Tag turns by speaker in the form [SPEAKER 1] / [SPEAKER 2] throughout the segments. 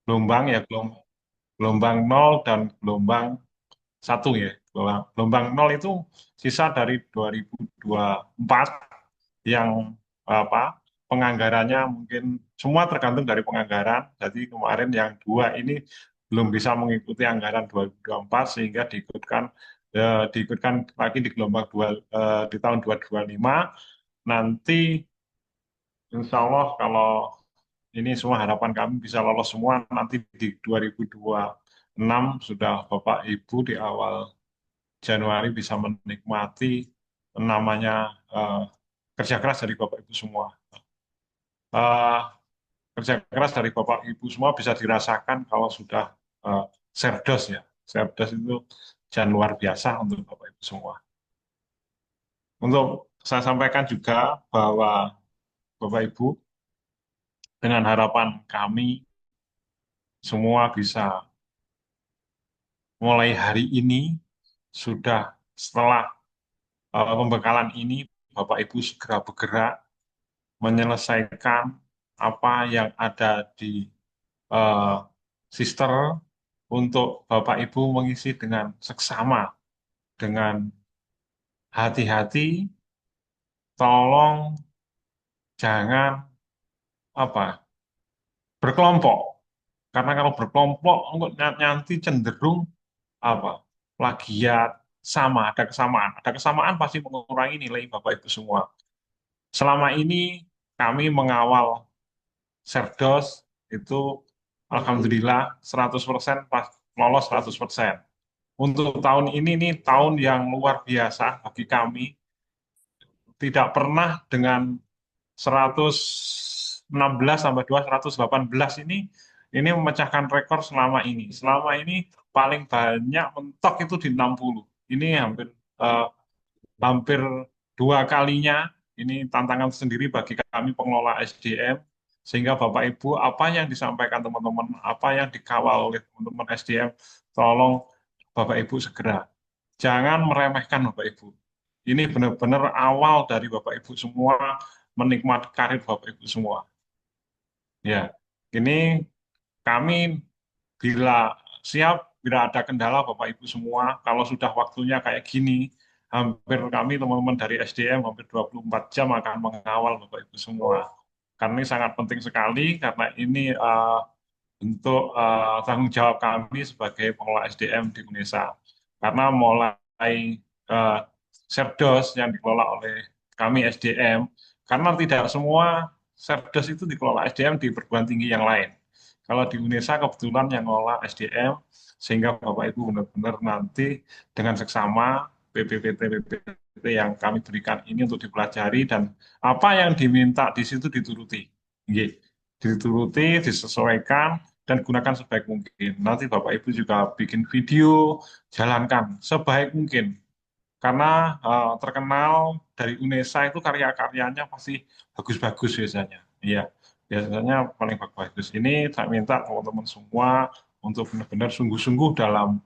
[SPEAKER 1] gelombang ya gelombang nol dan gelombang satu ya. Gelombang nol itu sisa dari 2024 yang apa penganggarannya mungkin semua tergantung dari penganggaran. Jadi kemarin yang dua ini belum bisa mengikuti anggaran 2024 sehingga diikutkan lagi di gelombang dua di tahun 2025. Nanti insya Allah kalau ini semua harapan kami bisa lolos semua nanti di 2026 sudah Bapak Ibu di awal Januari bisa menikmati namanya eh, kerja keras dari Bapak Ibu semua. Eh, Kerja keras dari Bapak Ibu semua bisa dirasakan kalau sudah eh, Serdos ya. Serdos itu jangan luar biasa untuk Bapak Ibu semua. Untuk saya sampaikan juga bahwa Bapak Ibu dengan harapan kami semua bisa mulai hari ini sudah setelah pembekalan ini Bapak Ibu segera bergerak menyelesaikan apa yang ada di eh, sister untuk Bapak Ibu mengisi dengan seksama, dengan hati-hati, tolong jangan apa berkelompok. Karena kalau berkelompok untuk nanti cenderung apa plagiat sama ada kesamaan pasti mengurangi nilai Bapak Ibu semua. Selama ini kami mengawal Serdos itu alhamdulillah 100% pas lolos 100%. Untuk tahun ini nih tahun yang luar biasa bagi kami. Tidak pernah dengan 116 tambah 2, 118 ini memecahkan rekor selama ini. Selama ini paling banyak mentok itu di 60. Ini eh, hampir dua kalinya. Ini tantangan sendiri bagi kami pengelola SDM. Sehingga Bapak Ibu, apa yang disampaikan teman-teman, apa yang dikawal oleh teman-teman SDM, tolong Bapak Ibu segera. Jangan meremehkan Bapak Ibu. Ini benar-benar awal dari Bapak Ibu semua menikmati karir Bapak Ibu semua. Ya, ini kami bila siap, bila ada kendala Bapak Ibu semua, kalau sudah waktunya kayak gini, hampir kami teman-teman dari SDM hampir 24 jam akan mengawal Bapak Ibu semua. Karena ini sangat penting sekali, karena ini untuk tanggung jawab kami sebagai pengelola SDM di Indonesia. Karena mulai uh, Serdos yang dikelola oleh kami SDM, karena tidak semua Serdos itu dikelola SDM di perguruan tinggi yang lain. Kalau di Indonesia kebetulan yang ngelola SDM, sehingga Bapak Ibu benar-benar nanti dengan seksama PPPT yang kami berikan ini untuk dipelajari dan apa yang diminta di situ dituruti. Nggih. Dituruti, disesuaikan, dan gunakan sebaik mungkin. Nanti Bapak Ibu juga bikin video, jalankan sebaik mungkin. Karena terkenal dari UNESA itu karya-karyanya pasti bagus-bagus biasanya. Iya, biasanya paling bagus-bagus. Ini saya minta teman-teman semua untuk benar-benar sungguh-sungguh dalam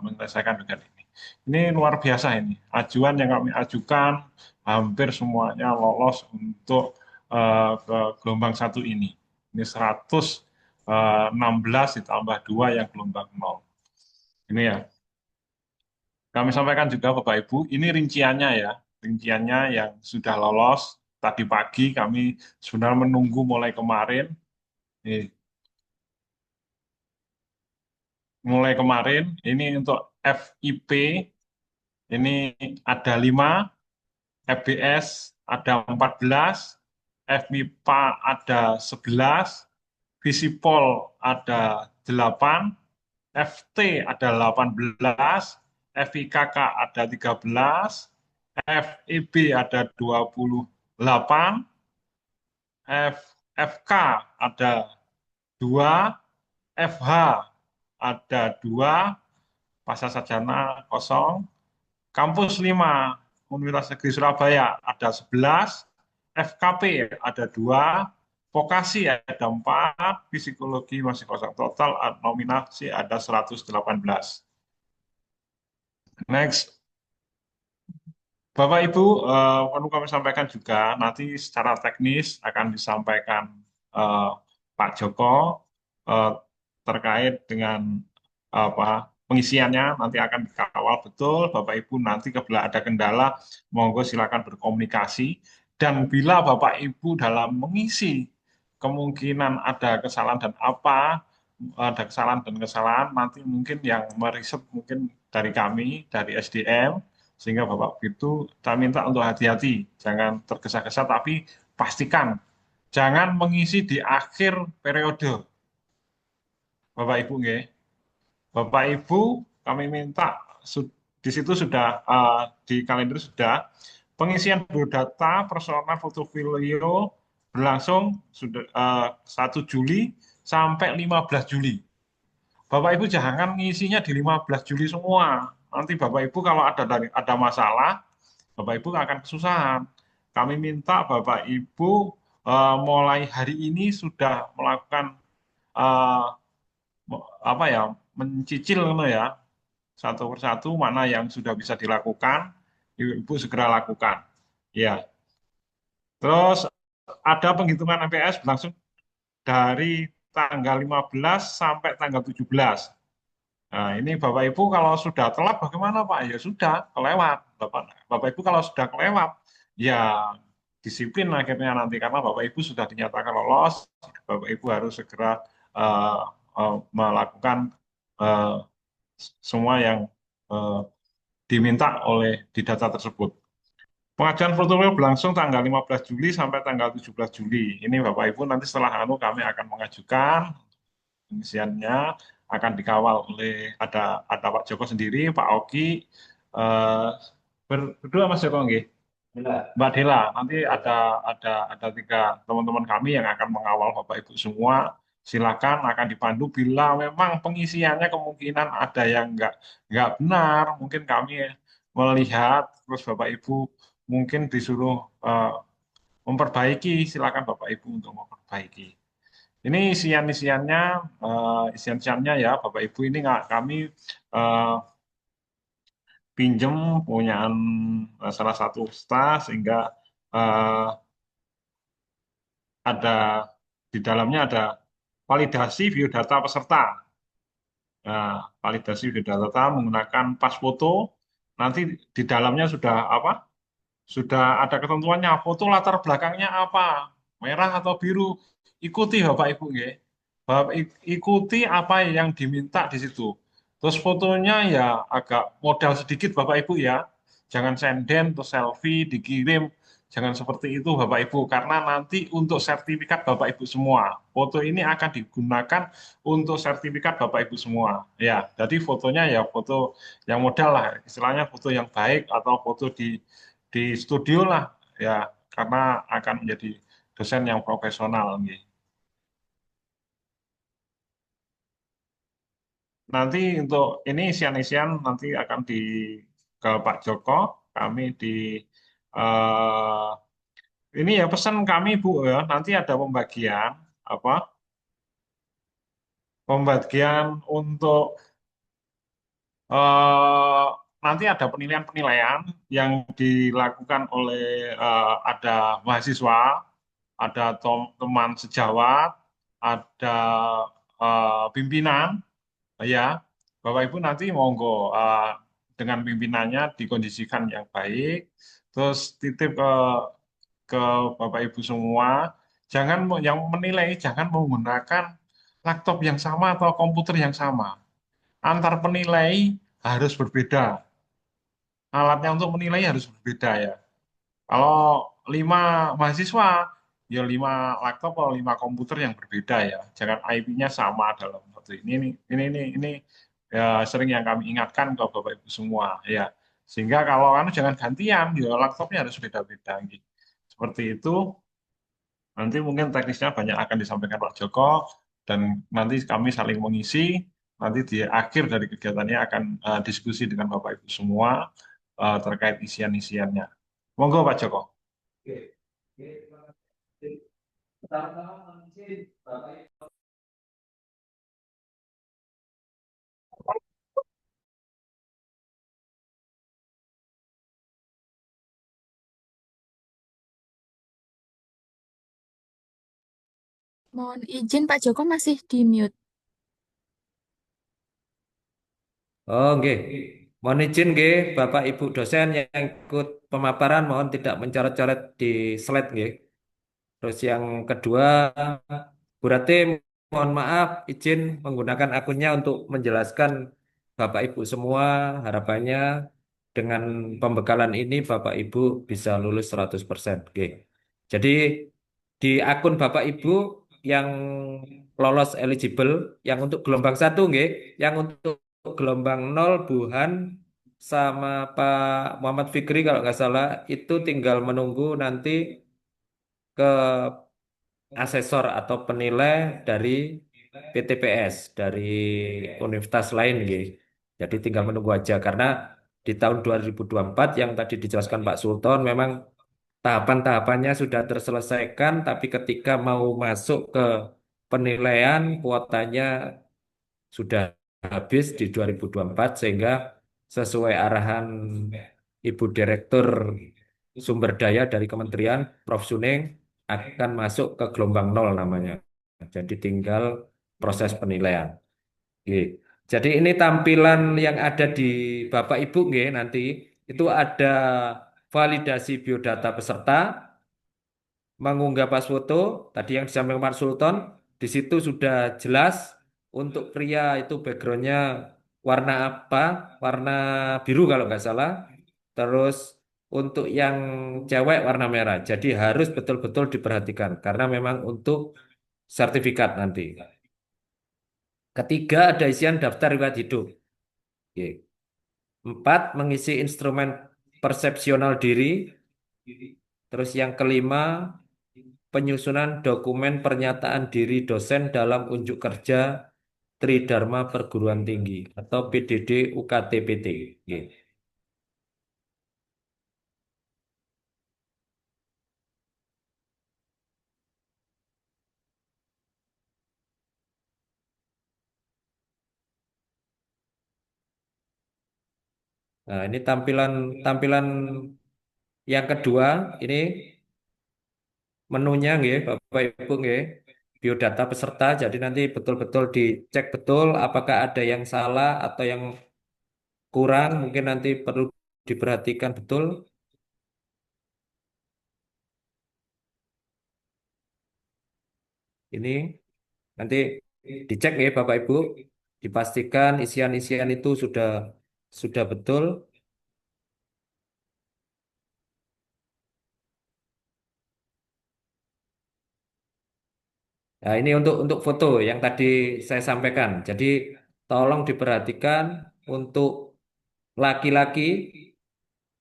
[SPEAKER 1] menyelesaikan tugas ini. Ini luar biasa ini. Ajuan yang kami ajukan hampir semuanya lolos untuk ke gelombang satu ini. Ini 116 ditambah 2 yang gelombang nol. Ini ya. Kami sampaikan juga Bapak Ibu, ini rinciannya ya, rinciannya yang sudah lolos. Tadi pagi kami sebenarnya menunggu mulai kemarin. Nih, mulai kemarin, ini untuk FIP, ini ada 5, FBS ada 14, FMIPA ada 11, Visipol ada 8, FT ada 18, FIKK ada 13, FEB ada 28, FK ada 2, FH ada 2, Pasar Sarjana kosong, Kampus 5, Universitas Negeri Surabaya ada 11, FKP ada 2, Vokasi ada 4, Psikologi masih kosong. Total nominasi ada 118. Next, Bapak Ibu, perlu kami sampaikan juga nanti secara teknis akan disampaikan eh, Pak Joko. Eh, terkait dengan apa pengisiannya nanti akan dikawal betul. Bapak Ibu nanti kebetulan ada kendala, monggo silakan berkomunikasi. Dan bila Bapak Ibu dalam mengisi kemungkinan ada kesalahan dan apa, ada kesalahan dan kesalahan, nanti mungkin yang meriset mungkin dari kami, dari SDM, sehingga Bapak itu saya minta untuk hati-hati, jangan tergesa-gesa, tapi pastikan jangan mengisi di akhir periode, Bapak Ibu nggih. Bapak Ibu, kami minta di situ sudah di kalender sudah pengisian biodata personal portofolio berlangsung sudah 1 Juli sampai 15 Juli. Bapak Ibu jangan ngisinya di 15 Juli semua. Nanti Bapak Ibu kalau ada masalah, Bapak Ibu akan kesusahan. Kami minta Bapak Ibu mulai hari ini sudah melakukan eh, apa ya, mencicil gitu ya, satu persatu mana yang sudah bisa dilakukan, Ibu segera lakukan. Ya, terus ada penghitungan MPS berlangsung dari tanggal 15 sampai tanggal 17. Nah, ini Bapak Ibu kalau sudah telat bagaimana Pak? Ya sudah, kelewat. Bapak Ibu kalau sudah kelewat, ya disiplin akhirnya nanti karena Bapak Ibu sudah dinyatakan lolos, Bapak Ibu harus segera eh, melakukan eh, semua yang eh, diminta oleh di data tersebut. Pengajuan protokol berlangsung tanggal 15 Juli sampai tanggal 17 Juli. Ini Bapak Ibu nanti setelah kami akan mengajukan pengisiannya, akan dikawal oleh ada Pak Joko sendiri, Pak Oki, eh, berdua Mas Joko nggih. Mbak Dela, nanti ada tiga teman-teman kami yang akan mengawal Bapak Ibu semua. Silakan akan dipandu bila memang pengisiannya kemungkinan ada yang nggak benar, mungkin kami melihat terus Bapak Ibu mungkin disuruh memperbaiki, silakan Bapak Ibu untuk memperbaiki. Ini isian-isiannya ya Bapak Ibu ini nggak kami eh, pinjem punyaan salah satu staf sehingga eh, ada di dalamnya ada validasi biodata peserta. Nah, validasi biodata menggunakan pas foto. Nanti di dalamnya sudah apa? Sudah ada ketentuannya. Foto latar belakangnya apa? Merah atau biru? Ikuti Bapak Ibu nggih. Bapak ikuti apa yang diminta di situ. Terus fotonya ya agak modal sedikit Bapak Ibu ya. Jangan senden atau selfie dikirim. Jangan seperti itu Bapak Ibu. Karena nanti untuk sertifikat Bapak Ibu semua. Foto ini akan digunakan untuk sertifikat Bapak Ibu semua. Ya, jadi fotonya ya foto yang modal lah. Istilahnya foto yang baik atau foto di studio lah. Ya, karena akan menjadi dosen yang profesional. Nggih. Nanti untuk ini isian-isian nanti akan ke Pak Joko, kami eh, ini ya pesan kami Bu ya, nanti ada apa? Pembagian untuk eh, nanti ada penilaian-penilaian yang dilakukan oleh ada mahasiswa, ada teman sejawat, ada pimpinan. Ya, Bapak Ibu nanti monggo dengan pimpinannya dikondisikan yang baik, terus titip ke Bapak Ibu semua, yang menilai jangan menggunakan laptop yang sama atau komputer yang sama. Antar penilai harus berbeda. Alatnya untuk menilai harus berbeda ya. Kalau 5 mahasiswa, ya 5 laptop atau 5 komputer yang berbeda ya. Jangan IP-nya sama dalam satu ini ya sering yang kami ingatkan ke Bapak Ibu semua ya. Sehingga kalau jangan gantian, ya laptopnya harus beda-beda gitu. Seperti itu. Nanti mungkin teknisnya banyak akan disampaikan Pak Joko dan nanti kami saling mengisi. Nanti di akhir dari kegiatannya akan diskusi dengan Bapak Ibu semua terkait isian-isiannya. Monggo Pak Joko.
[SPEAKER 2] Mohon izin Pak Joko masih di mute. Oh, nggih. Mohon izin nggih, Bapak Ibu dosen yang ikut pemaparan mohon tidak mencoret-coret di slide nggih. Terus yang kedua, Bu Rati mohon maaf izin menggunakan akunnya untuk menjelaskan Bapak Ibu semua harapannya dengan pembekalan ini Bapak Ibu bisa lulus 100%. Oke. Jadi di akun Bapak Ibu yang lolos eligible yang untuk gelombang satu nggih, yang untuk gelombang nol Buhan sama Pak Muhammad Fikri kalau nggak salah itu tinggal menunggu nanti ke asesor atau penilai dari PTPS dari universitas lain gitu. Jadi tinggal menunggu aja karena di tahun 2024 yang tadi dijelaskan Pak Sultan memang tahapan-tahapannya sudah terselesaikan tapi ketika mau masuk ke penilaian kuotanya sudah habis di 2024 sehingga sesuai arahan Ibu Direktur Sumber Daya dari Kementerian Prof. Suning akan masuk ke gelombang nol namanya. Jadi tinggal proses penilaian. Oke. Jadi ini tampilan yang ada di Bapak Ibu nggih, nanti itu ada validasi biodata peserta, mengunggah pas foto, tadi yang disampaikan Pak Sultan, di situ sudah jelas untuk pria itu backgroundnya warna apa, warna biru kalau nggak salah. Terus untuk yang cewek warna merah. Jadi harus betul-betul diperhatikan karena memang untuk sertifikat nanti. Ketiga ada isian daftar riwayat hidup. Oke. Empat mengisi instrumen persepsional diri. Terus yang kelima penyusunan dokumen pernyataan diri dosen dalam unjuk kerja Tridharma Perguruan Tinggi atau PDD UKT-PT. Oke. Nah, ini tampilan tampilan yang kedua ini menunya nggih Bapak Ibu nggih. Biodata peserta jadi nanti betul-betul dicek betul apakah ada yang salah atau yang kurang mungkin nanti perlu diperhatikan betul. Ini nanti dicek ya Bapak Ibu, dipastikan isian-isian itu sudah betul. Nah, ini untuk foto yang tadi saya sampaikan. Jadi tolong diperhatikan untuk laki-laki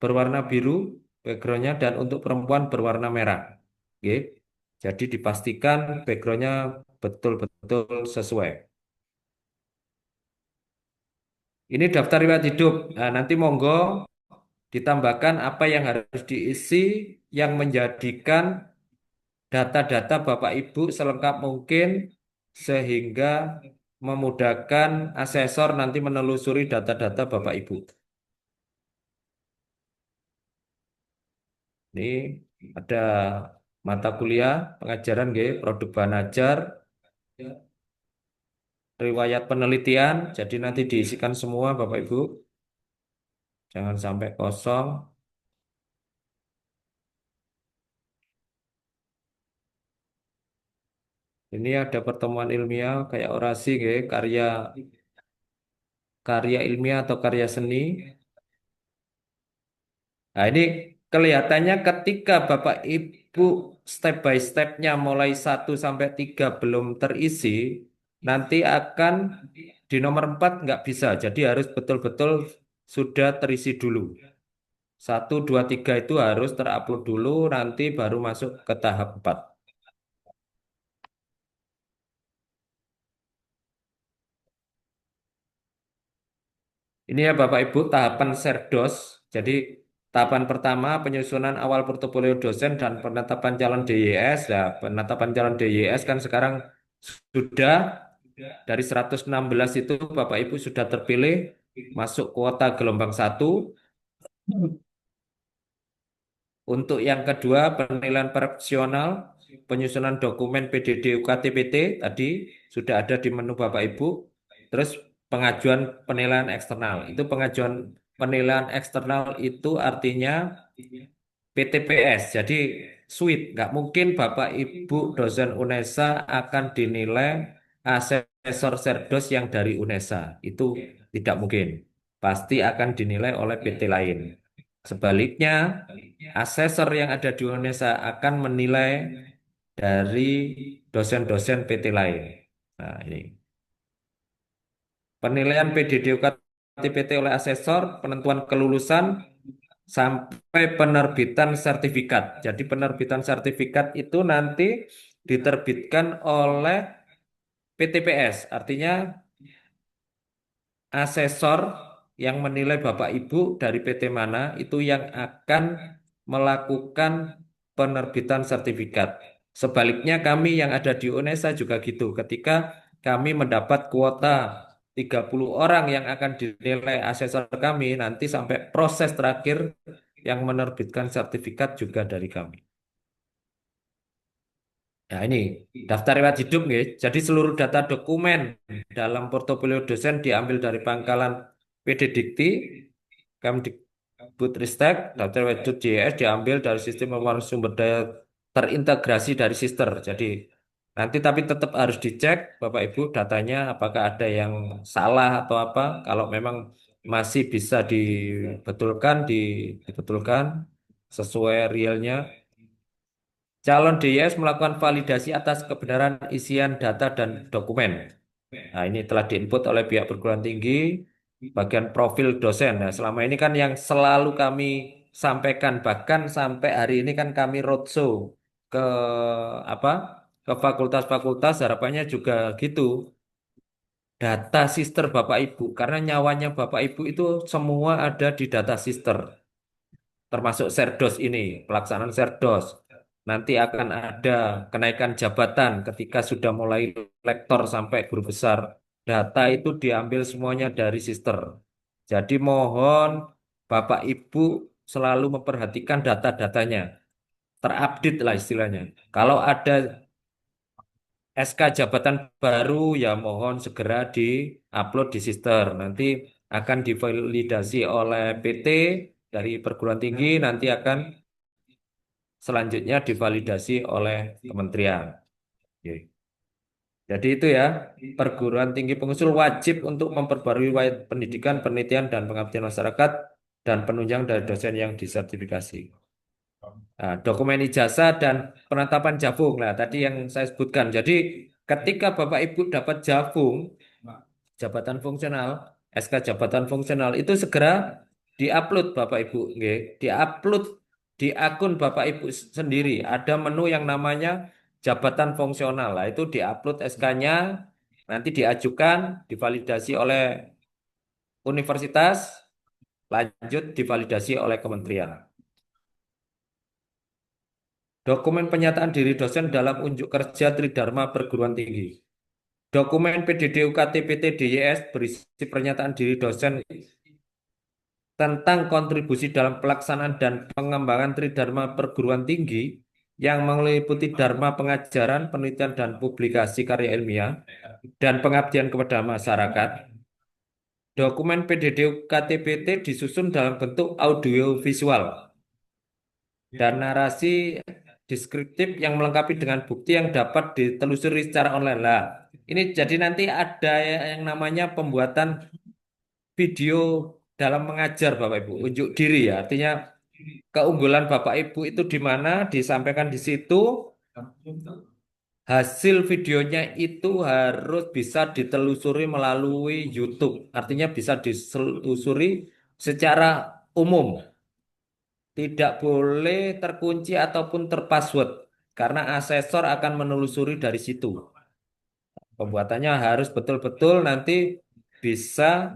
[SPEAKER 2] berwarna biru backgroundnya dan untuk perempuan berwarna merah. Oke. Jadi dipastikan backgroundnya betul-betul sesuai. Ini daftar riwayat hidup. Nah, nanti monggo ditambahkan apa yang harus diisi yang menjadikan data-data Bapak Ibu selengkap mungkin sehingga memudahkan asesor nanti menelusuri data-data Bapak Ibu. Ini ada mata kuliah pengajaran G, produk bahan ajar, riwayat penelitian, jadi nanti diisikan semua Bapak Ibu, jangan sampai kosong. Ini ada pertemuan ilmiah kayak orasi G, karya karya ilmiah atau karya seni. Nah, ini kelihatannya ketika Bapak Ibu step by stepnya mulai 1 sampai 3 belum terisi, nanti akan di nomor 4 nggak bisa. Jadi harus betul-betul sudah terisi dulu. 1, 2, 3 itu harus terupload dulu, nanti baru masuk ke tahap 4. Ini ya Bapak Ibu tahapan Serdos. Jadi tahapan pertama penyusunan awal portofolio dosen dan penetapan calon DYS. Nah, penetapan calon DYS kan sekarang sudah dari 116 itu Bapak Ibu sudah terpilih masuk kuota gelombang satu. Untuk yang kedua penilaian profesional penyusunan dokumen PDD UKT PT tadi sudah ada di menu Bapak Ibu. Terus pengajuan penilaian eksternal. Itu pengajuan penilaian eksternal itu artinya PTPS. Jadi suite, nggak mungkin Bapak Ibu dosen UNESA akan dinilai asesor Serdos yang dari UNESA. Itu tidak mungkin. Pasti akan dinilai oleh PT lain. Sebaliknya, asesor yang ada di UNESA akan menilai dari dosen-dosen PT lain. Nah, ini penilaian PDD UKT-PT oleh asesor, penentuan kelulusan sampai penerbitan sertifikat. Jadi penerbitan sertifikat itu nanti diterbitkan oleh PTPS, artinya asesor yang menilai Bapak Ibu dari PT mana itu yang akan melakukan penerbitan sertifikat. Sebaliknya kami yang ada di UNESA juga gitu. Ketika kami mendapat kuota 30 orang yang akan dinilai asesor kami, nanti sampai proses terakhir yang menerbitkan sertifikat juga dari kami. Nah ini daftar riwayat hidup nggih. Jadi seluruh data dokumen dalam portofolio dosen diambil dari pangkalan PD Dikti, Kemdikbudristek, daftar riwayat hidup JS diambil dari sistem pemasaran sumber daya terintegrasi dari Sister. Jadi nanti tapi tetap harus dicek Bapak Ibu datanya apakah ada yang salah atau apa. Kalau memang masih bisa dibetulkan, dibetulkan sesuai realnya. Calon DIS melakukan validasi atas kebenaran isian data dan dokumen. Nah, ini telah diinput oleh pihak perguruan tinggi, bagian profil dosen. Nah, selama ini kan yang selalu kami sampaikan, bahkan sampai hari ini kan kami roadshow ke apa? Ke fakultas-fakultas, harapannya juga gitu. Data sister Bapak Ibu, karena nyawanya Bapak Ibu itu semua ada di data sister termasuk Serdos ini, pelaksanaan Serdos. Nanti akan ada kenaikan jabatan ketika sudah mulai lektor sampai guru besar. Data itu diambil semuanya dari sister. Jadi mohon Bapak Ibu selalu memperhatikan data-datanya, terupdate lah istilahnya. Kalau ada SK jabatan baru ya mohon segera di-upload di sister. Nanti akan divalidasi oleh PT dari perguruan tinggi, nanti akan selanjutnya divalidasi oleh kementerian. Oke. Jadi itu ya, perguruan tinggi pengusul wajib untuk memperbarui riwayat pendidikan, penelitian, dan pengabdian masyarakat dan penunjang dari dosen yang disertifikasi. Nah, dokumen ijazah dan penetapan jabung. Nah, tadi yang saya sebutkan. Jadi ketika Bapak Ibu dapat jabung, jabatan fungsional, SK jabatan fungsional itu segera diupload Bapak Ibu, nggih. Diupload di akun Bapak Ibu sendiri. Ada menu yang namanya jabatan fungsional. Lah itu diupload SK-nya, nanti diajukan, divalidasi oleh universitas, lanjut divalidasi oleh kementerian. Dokumen penyataan diri dosen dalam unjuk kerja Tridharma Perguruan Tinggi. Dokumen PDD UKT PT DYS berisi pernyataan diri dosen tentang kontribusi dalam pelaksanaan dan pengembangan Tridharma Perguruan Tinggi yang meliputi dharma pengajaran, penelitian, dan publikasi karya ilmiah, dan pengabdian kepada masyarakat. Dokumen PDD UKT-PT disusun dalam bentuk audiovisual dan narasi deskriptif yang melengkapi dengan bukti yang dapat ditelusuri secara online. Lah, ini jadi nanti ada yang namanya pembuatan video dalam mengajar Bapak Ibu, unjuk diri ya. Artinya keunggulan Bapak Ibu itu di mana disampaikan di situ. Hasil videonya itu harus bisa ditelusuri melalui YouTube. Artinya bisa ditelusuri secara umum. Tidak boleh terkunci ataupun terpassword. Karena asesor akan menelusuri dari situ. Pembuatannya harus betul-betul nanti bisa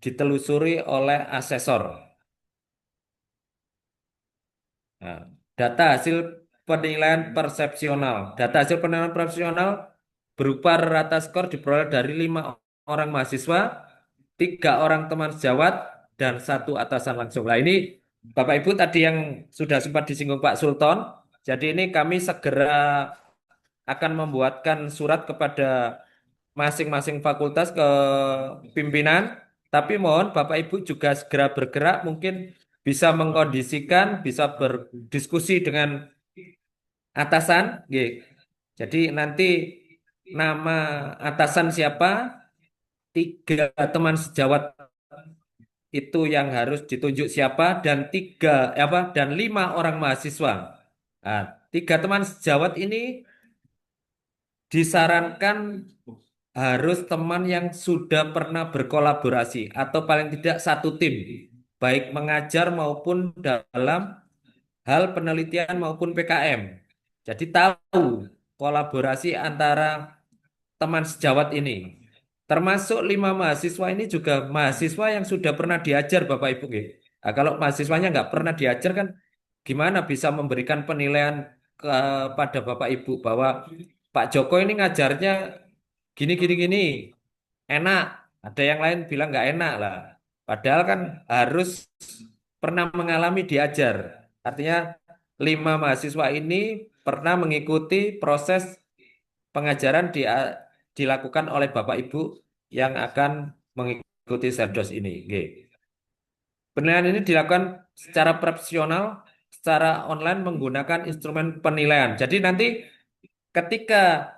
[SPEAKER 2] ditelusuri oleh asesor. Nah, data hasil penilaian persepsional. Data hasil penilaian persepsional berupa rata skor diperoleh dari 5 orang mahasiswa, 3 orang teman sejawat, dan 1 atasan langsung. Nah ini Bapak Ibu tadi yang sudah sempat disinggung Pak Sultan. Jadi ini kami segera akan membuatkan surat kepada masing-masing fakultas ke pimpinan, tapi mohon Bapak Ibu juga segera bergerak, mungkin bisa mengkondisikan, bisa berdiskusi dengan atasan, nggih. Jadi nanti nama atasan siapa, tiga teman sejawat itu yang harus ditunjuk siapa, dan dan 5 orang mahasiswa. Nah, tiga teman sejawat ini disarankan harus teman yang sudah pernah berkolaborasi atau paling tidak satu tim, baik mengajar maupun dalam hal penelitian maupun PKM. Jadi tahu kolaborasi antara teman sejawat ini. Termasuk 5 mahasiswa ini juga mahasiswa yang sudah pernah diajar Bapak Ibu. Nggih. Nah, kalau mahasiswanya nggak pernah diajar kan gimana bisa memberikan penilaian kepada Bapak Ibu bahwa Pak Joko ini ngajarnya gini gini gini enak. Ada yang lain bilang nggak enak lah. Padahal kan harus pernah mengalami diajar. Artinya 5 mahasiswa ini pernah mengikuti proses pengajaran dilakukan oleh Bapak Ibu yang akan mengikuti Serdos ini. Nggih. Penilaian ini dilakukan secara profesional, secara online menggunakan instrumen penilaian. Jadi nanti ketika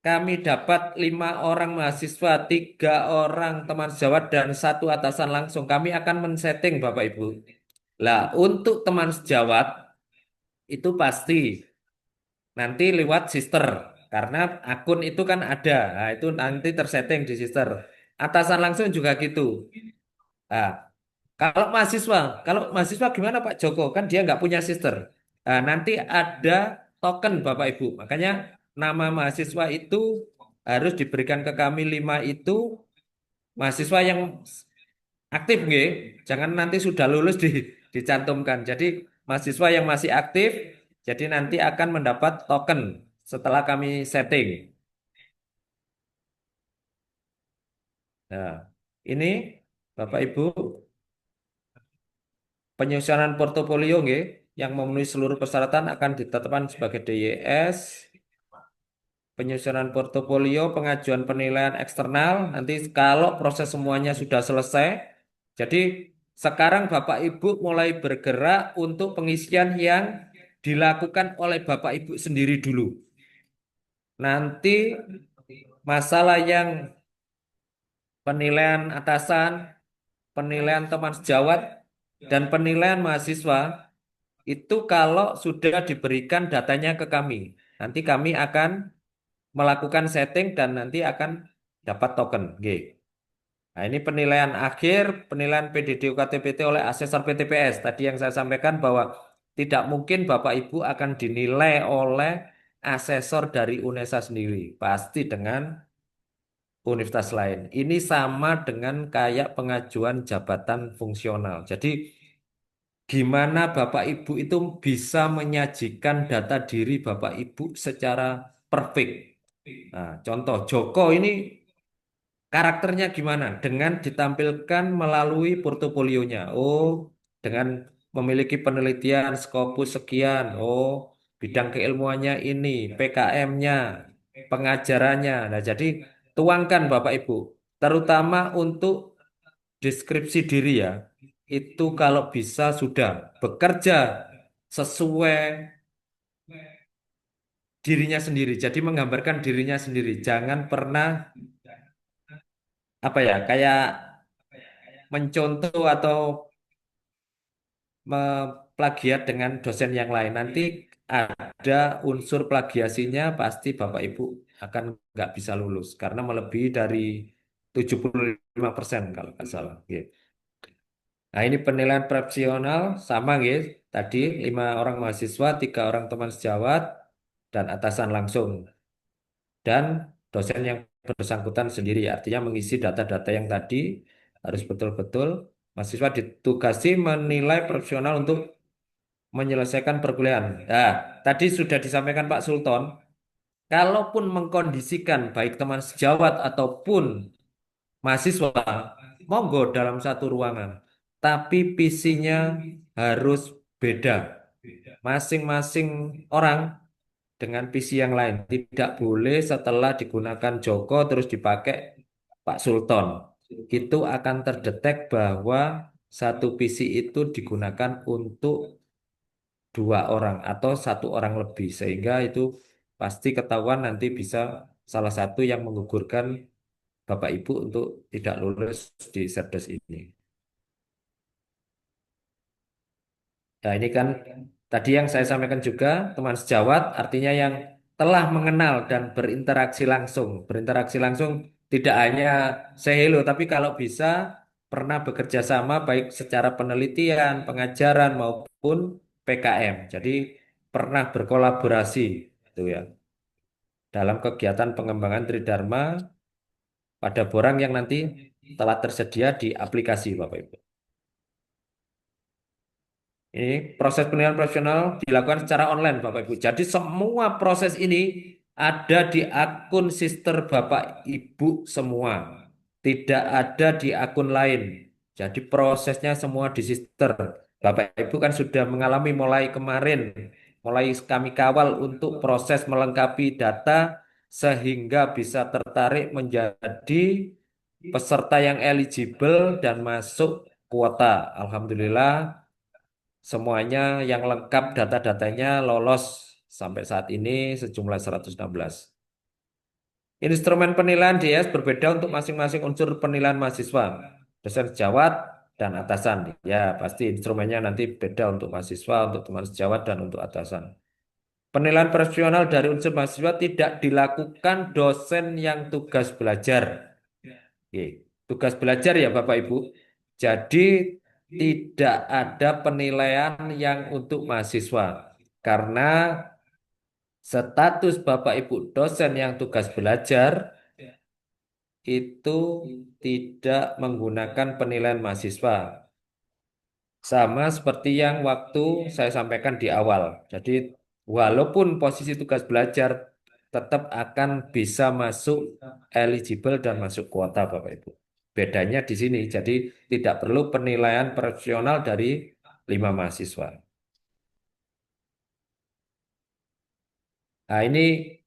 [SPEAKER 2] kami dapat 5 orang mahasiswa, 3 orang teman sejawat dan satu atasan langsung, kami akan men-setting Bapak Ibu. Lah, untuk teman sejawat itu pasti nanti lewat sister karena akun itu kan ada. Nah, itu nanti tersetting di sister. Atasan langsung juga gitu. Nah, kalau mahasiswa, kalau mahasiswa gimana Pak Joko? Kan dia nggak punya sister. Nah, nanti ada token Bapak Ibu. Makanya nama mahasiswa itu harus diberikan ke kami 5 itu mahasiswa yang aktif nggih. Jangan nanti sudah lulus dicantumkan. Jadi mahasiswa yang masih aktif, jadi nanti akan mendapat token setelah kami setting. Nah, ini Bapak Ibu penyusunan portofolio nggih yang memenuhi seluruh persyaratan akan ditetapkan sebagai DYS. Penyusunan portofolio, pengajuan penilaian eksternal. Nanti kalau proses semuanya sudah selesai, jadi sekarang Bapak Ibu mulai bergerak untuk pengisian yang dilakukan oleh Bapak Ibu sendiri dulu. Nanti masalah yang penilaian atasan, penilaian teman sejawat, dan penilaian mahasiswa itu kalau sudah diberikan datanya ke kami. Nanti kami akan melakukan setting dan nanti akan dapat token. G. Nah, ini penilaian akhir, penilaian PDD UKT-PT oleh asesor PTPS. Tadi yang saya sampaikan bahwa tidak mungkin Bapak Ibu akan dinilai oleh asesor dari UNESA sendiri. Pasti dengan universitas lain. Ini sama dengan kayak pengajuan jabatan fungsional. Jadi gimana Bapak Ibu itu bisa menyajikan data diri Bapak Ibu secara perfect. Nah, contoh Joko ini karakternya gimana? Dengan ditampilkan melalui portofolionya. Oh, dengan memiliki penelitian Scopus sekian. Oh, bidang keilmuannya ini, PKM-nya, pengajarannya. Nah, jadi tuangkan Bapak Ibu, terutama untuk deskripsi diri ya. Itu kalau bisa sudah bekerja sesuai dirinya sendiri. Jadi menggambarkan dirinya sendiri. Jangan pernah apa ya, kayak mencontoh atau plagiat dengan dosen yang lain. Nanti ada unsur plagiasinya pasti Bapak Ibu akan nggak bisa lulus karena melebihi dari 75% kalau nggak salah. Gitu. Nah ini penilaian profesional sama gitu. Tadi 5 orang mahasiswa, 3 orang teman sejawat, dan atasan langsung. Dan dosen yang bersangkutan sendiri. Artinya mengisi data-data yang tadi harus betul-betul mahasiswa ditugasi menilai profesional untuk menyelesaikan perkuliahan. Nah, tadi sudah disampaikan Pak Sultan, kalaupun mengkondisikan baik teman sejawat ataupun mahasiswa, monggo dalam satu ruangan. Tapi visinya harus beda. Masing-masing orang dengan PC yang lain. Tidak boleh setelah digunakan Joko terus dipakai Pak Sultan. Itu akan terdetek bahwa satu PC itu digunakan untuk dua orang atau satu orang lebih. Sehingga itu pasti ketahuan nanti bisa salah satu yang menggugurkan Bapak Ibu untuk tidak lulus di Serdes ini. Nah, ini kan tadi yang saya sampaikan juga, teman sejawat, artinya yang telah mengenal dan berinteraksi langsung. Berinteraksi langsung tidak hanya say hello, tapi kalau bisa pernah bekerja sama baik secara penelitian, pengajaran maupun PKM. Jadi pernah berkolaborasi itu ya dalam kegiatan pengembangan Tridharma pada borang yang nanti telah tersedia di aplikasi Bapak Ibu. Ini proses penilaian profesional dilakukan secara online, Bapak Ibu. Jadi semua proses ini ada di akun sister Bapak Ibu semua. Tidak ada di akun lain. Jadi prosesnya semua di sister. Bapak Ibu kan sudah mengalami mulai kemarin, mulai kami kawal untuk proses melengkapi data sehingga bisa tertarik menjadi peserta yang eligible dan masuk kuota. Alhamdulillah semuanya yang lengkap data-datanya lolos sampai saat ini sejumlah 116. Instrumen penilaian DS berbeda untuk masing-masing unsur penilaian mahasiswa. Dosen sejawat dan atasan. Ya, pasti instrumennya nanti beda untuk mahasiswa, untuk teman sejawat, dan untuk atasan. Penilaian profesional dari unsur mahasiswa tidak dilakukan dosen yang tugas belajar. Oke, tugas belajar ya Bapak Ibu. Jadi tidak ada penilaian yang untuk mahasiswa karena status Bapak Ibu dosen yang tugas belajar itu tidak menggunakan penilaian mahasiswa. Sama seperti yang waktu saya sampaikan di awal. Jadi walaupun posisi tugas belajar tetap akan bisa masuk eligible dan masuk kuota Bapak Ibu. Bedanya di sini. Jadi tidak perlu penilaian profesional dari 5 mahasiswa. Nah ini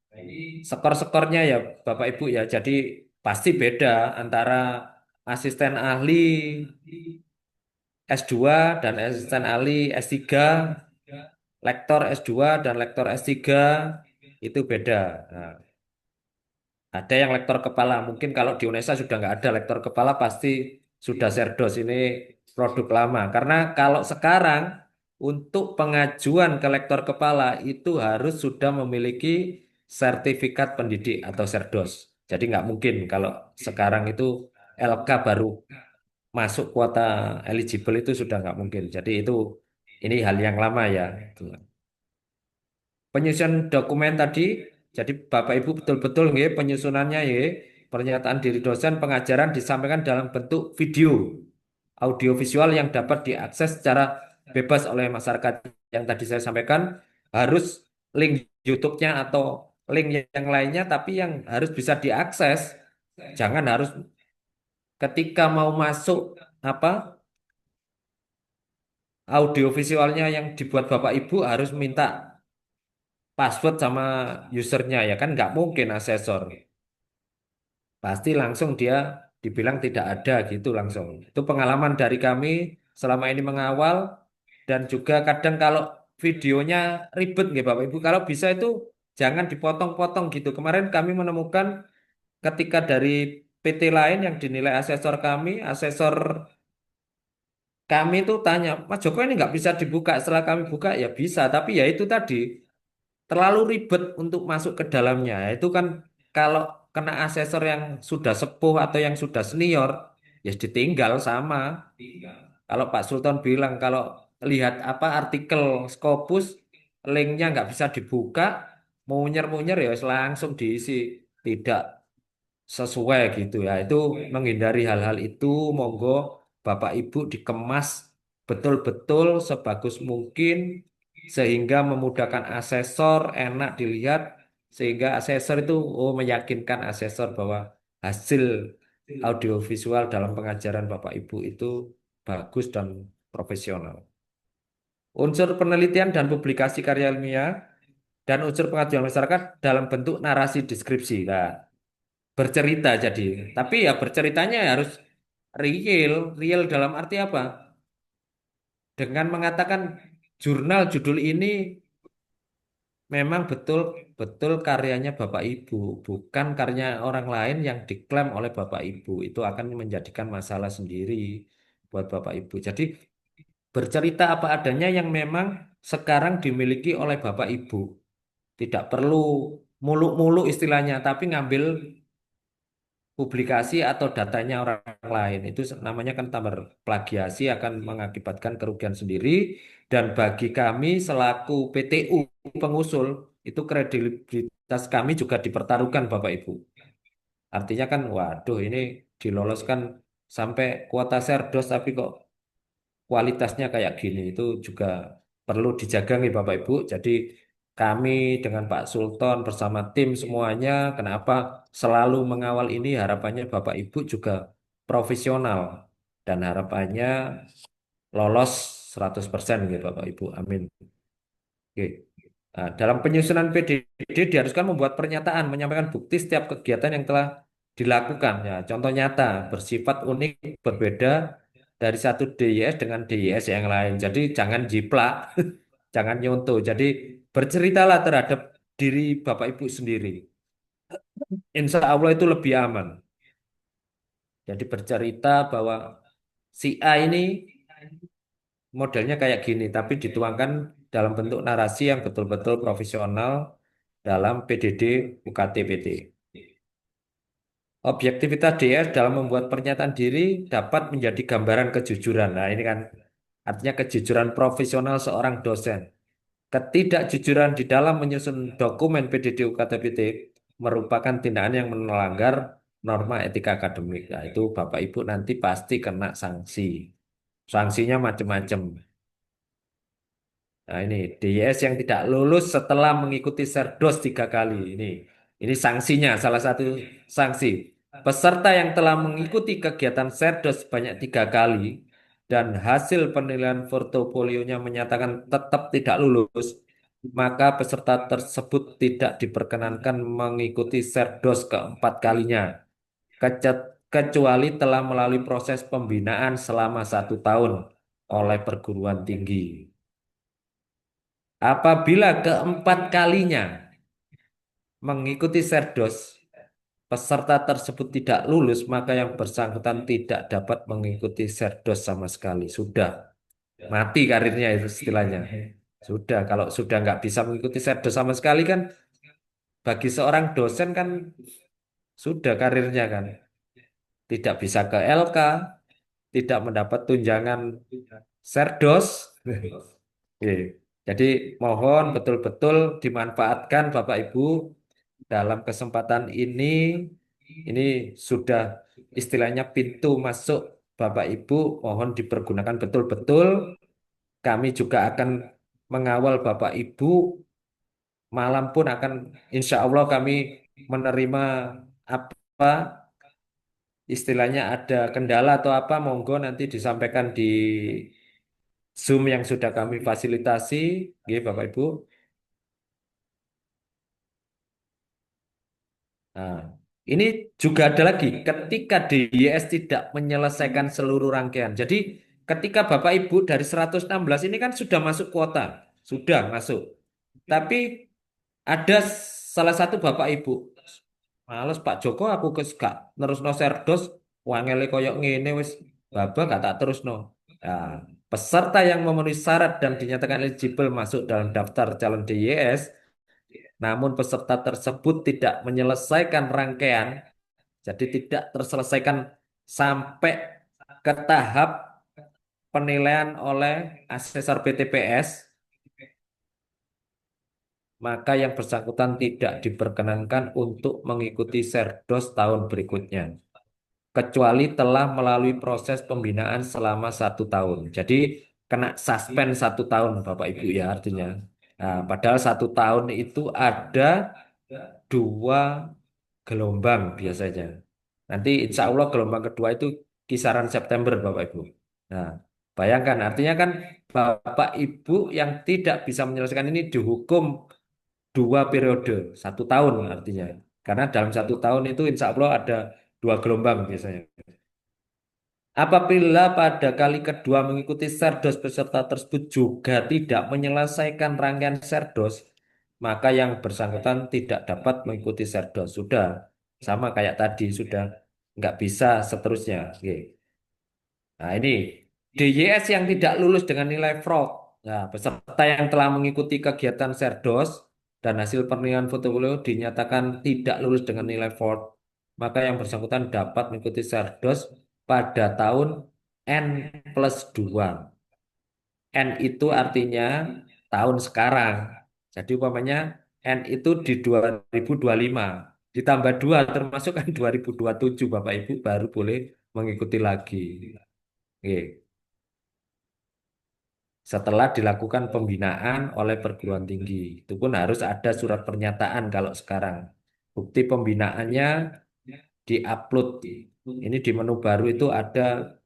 [SPEAKER 2] skor-skornya ya Bapak Ibu ya. Jadi pasti beda antara asisten ahli S2 dan asisten ahli S3, lektor S2 dan lektor S3 itu beda. Nah, ada yang lektor kepala. Mungkin kalau di UNESA sudah nggak ada lektor kepala, pasti sudah Serdos. Ini produk lama. Karena kalau sekarang untuk pengajuan ke lektor kepala itu harus sudah memiliki sertifikat pendidik atau Serdos. Jadi nggak mungkin kalau sekarang itu LK baru masuk kuota eligible itu sudah nggak mungkin. Jadi itu ini hal yang lama ya. Penyusunan dokumen tadi, jadi Bapak Ibu betul-betul nggih penyusunannya ya, pernyataan diri dosen pengajaran disampaikan dalam bentuk video, audio visual yang dapat diakses secara bebas oleh masyarakat. Yang tadi saya sampaikan harus link YouTube-nya atau link yang lainnya, tapi yang harus bisa diakses. Jangan harus ketika mau masuk apa audio visualnya yang dibuat Bapak Ibu harus minta password sama usernya ya kan nggak mungkin asesor. Pasti langsung dia dibilang tidak ada gitu langsung. Itu pengalaman dari kami selama ini mengawal dan juga kadang kalau videonya ribet nggih Bapak Ibu. Kalau bisa itu jangan dipotong-potong gitu. Kemarin kami menemukan ketika dari PT lain yang dinilai asesor kami, asesor kami itu tanya, Mas Joko ini nggak bisa dibuka. Setelah kami buka ya bisa, tapi ya itu tadi terlalu ribet untuk masuk ke dalamnya. Itu kan kalau kena asesor yang sudah sepuh atau yang sudah senior, ya ditinggal sama. Kalau Pak Sultan bilang kalau lihat apa artikel Scopus, linknya nggak bisa dibuka, mau munyer-munyer ya langsung diisi tidak sesuai gitu ya. Itu menghindari hal-hal itu, monggo Bapak Ibu dikemas betul-betul sebagus mungkin sehingga memudahkan asesor, enak dilihat sehingga asesor itu meyakinkan asesor bahwa hasil audiovisual dalam pengajaran Bapak Ibu itu bagus dan profesional. Unsur penelitian dan publikasi karya ilmiah. dan unsur pengaduan masyarakat dalam bentuk narasi deskripsi. Nah, bercerita jadi. Tapi ya berceritanya harus real, real dalam arti apa? Dengan mengatakan jurnal judul ini memang betul-betul karyanya Bapak Ibu, bukan karya orang lain yang diklaim oleh Bapak Ibu. Itu akan menjadikan masalah sendiri buat Bapak Ibu. Jadi bercerita apa adanya yang memang sekarang dimiliki oleh Bapak Ibu. Tidak perlu muluk-muluk istilahnya, tapi ngambil publikasi atau datanya orang lain. Itu namanya kan tambah plagiasi akan mengakibatkan kerugian sendiri dan bagi kami selaku PTU pengusul itu kredibilitas kami juga dipertaruhkan Bapak Ibu. Artinya kan waduh ini diloloskan sampai kuota Serdos tapi kok kualitasnya kayak gini itu juga perlu dijaga nih Bapak Ibu. Jadi kami dengan Pak Sultan bersama tim semuanya, kenapa selalu mengawal ini harapannya Bapak Ibu juga profesional dan harapannya lolos 100% gitu Bapak Ibu. Amin. Oke. Nah, dalam penyusunan PDD diharuskan membuat pernyataan, menyampaikan bukti setiap kegiatan yang telah dilakukan. Ya, contoh nyata bersifat unik, berbeda dari satu DIS dengan DIS yang lain. Jadi jangan jiplak, jangan nyontoh. Jadi berceritalah terhadap diri Bapak Ibu sendiri. Insya Allah itu lebih aman. Jadi bercerita bahwa si A ini modelnya kayak gini, tapi dituangkan dalam bentuk narasi yang betul-betul profesional dalam PDD UKT-PT. Objektivitas DS dalam membuat pernyataan diri dapat menjadi gambaran kejujuran. Nah, ini kan artinya kejujuran profesional seorang dosen. Ketidakjujuran di dalam menyusun dokumen PDD UKT-PT merupakan tindakan yang melanggar norma etika akademik. Nah, itu Bapak Ibu nanti pasti kena sanksi. Sanksinya macam-macam. Nah, ini DIS yang tidak lulus setelah mengikuti Serdos 3 kali. Ini sanksinya, salah satu sanksi. Peserta yang telah mengikuti kegiatan Serdos sebanyak 3 kali dan hasil penilaian portofolionya menyatakan tetap tidak lulus, maka peserta tersebut tidak diperkenankan mengikuti Serdos keempat kalinya, kecuali telah melalui proses pembinaan selama 1 tahun oleh perguruan tinggi. Apabila keempat kalinya mengikuti Serdos, peserta tersebut tidak lulus, maka yang bersangkutan tidak dapat mengikuti Serdos sama sekali. Sudah mati karirnya itu istilahnya. Sudah, kalau sudah nggak bisa mengikuti Serdos sama sekali kan, bagi seorang dosen kan sudah karirnya kan. Tidak bisa ke LK, tidak mendapat tunjangan Serdos. Oke. Jadi mohon betul-betul dimanfaatkan Bapak Ibu dalam kesempatan ini sudah istilahnya pintu masuk Bapak Ibu, mohon dipergunakan betul-betul. Kami juga akan mengawal Bapak Ibu, malam pun akan insya Allah kami menerima apa istilahnya ada kendala atau apa, monggo nanti disampaikan di Zoom yang sudah kami fasilitasi, nggih, Bapak Ibu. Nah, ini juga ada lagi ketika DYS tidak menyelesaikan seluruh rangkaian. Jadi ketika Bapak Ibu dari 116 ini kan sudah masuk kuota, sudah masuk. Tapi ada salah satu Bapak Ibu, males Pak Joko aku gak nerusno Serdos, wangele koyok ngene wis baba gak tak terusno. Nah, peserta yang memenuhi syarat dan dinyatakan eligible masuk dalam daftar calon DYS, namun peserta tersebut tidak menyelesaikan rangkaian, jadi tidak terselesaikan sampai ke tahap penilaian oleh asesor PTPS, maka yang bersangkutan tidak diperkenankan untuk mengikuti Serdos tahun berikutnya, kecuali telah melalui proses pembinaan selama 1 tahun. Jadi kena suspend 1 tahun, Bapak Ibu ya artinya. Nah, padahal 1 tahun itu ada 2 gelombang biasanya. Nanti insya Allah gelombang kedua itu kisaran September, Bapak Ibu. Nah, bayangkan artinya kan Bapak Ibu yang tidak bisa menyelesaikan ini dihukum dua periode, 1 tahun artinya. Karena dalam 1 tahun itu insya Allah ada 2 gelombang biasanya. Apabila pada kali kedua mengikuti serdos peserta tersebut juga tidak menyelesaikan rangkaian serdos, maka yang bersangkutan tidak dapat mengikuti serdos. Sudah sama kayak tadi, sudah nggak bisa seterusnya. Oke. Nah ini DYS yang tidak lulus dengan nilai fraud. Nah, peserta yang telah mengikuti kegiatan serdos dan hasil penilaian portofolio dinyatakan tidak lulus dengan nilai fraud, maka yang bersangkutan dapat mengikuti serdos pada tahun N+2. N itu artinya tahun sekarang. Jadi umpamanya N itu di 2025. Ditambah 2 termasuk kan 2027 Bapak Ibu baru boleh mengikuti lagi. Oke. Setelah dilakukan pembinaan oleh perguruan tinggi. Itu pun harus ada surat pernyataan kalau sekarang. Bukti pembinaannya diupload. Ini di menu baru itu ada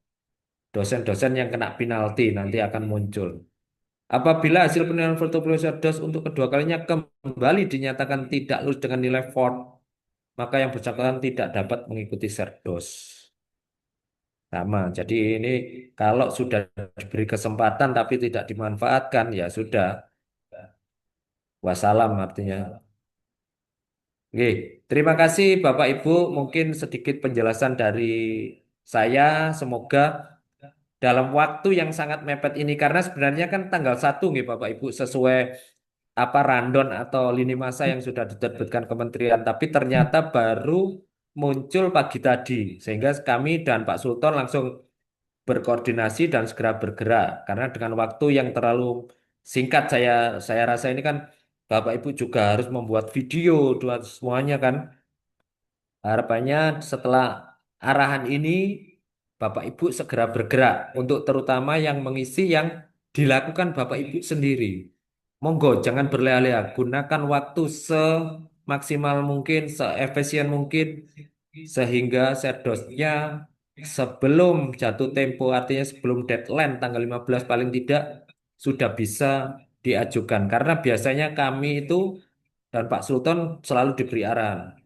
[SPEAKER 2] dosen-dosen yang kena penalti nanti akan muncul. Apabila hasil penilaian portofolio Cerdas untuk kedua kalinya kembali dinyatakan tidak lulus dengan nilai Ford, maka yang bersangkutan tidak dapat mengikuti Cerdos. Sama. Jadi ini kalau sudah diberi kesempatan tapi tidak dimanfaatkan, ya sudah. Wassalam artinya. Oke, terima kasih Bapak Ibu. Mungkin sedikit penjelasan dari saya. Semoga dalam waktu yang sangat mepet ini, karena sebenarnya kan tanggal 1 nih Bapak Ibu sesuai apa randon atau lini masa yang sudah diterbitkan kementerian, tapi ternyata baru muncul pagi tadi, sehingga kami dan Pak Sultan langsung berkoordinasi dan segera bergerak. Karena dengan waktu yang terlalu singkat, saya rasa ini kan Bapak Ibu juga harus membuat video dua semuanya kan. Harapannya setelah arahan ini Bapak Ibu segera bergerak untuk terutama yang mengisi yang dilakukan Bapak Ibu sendiri. Monggo jangan berleha-leha, gunakan waktu semaksimal mungkin, seefisien mungkin sehingga serdosnya sebelum jatuh tempo artinya sebelum deadline tanggal 15 paling tidak sudah bisa diajukan. Karena biasanya kami itu dan Pak Sultan selalu diberi arahan.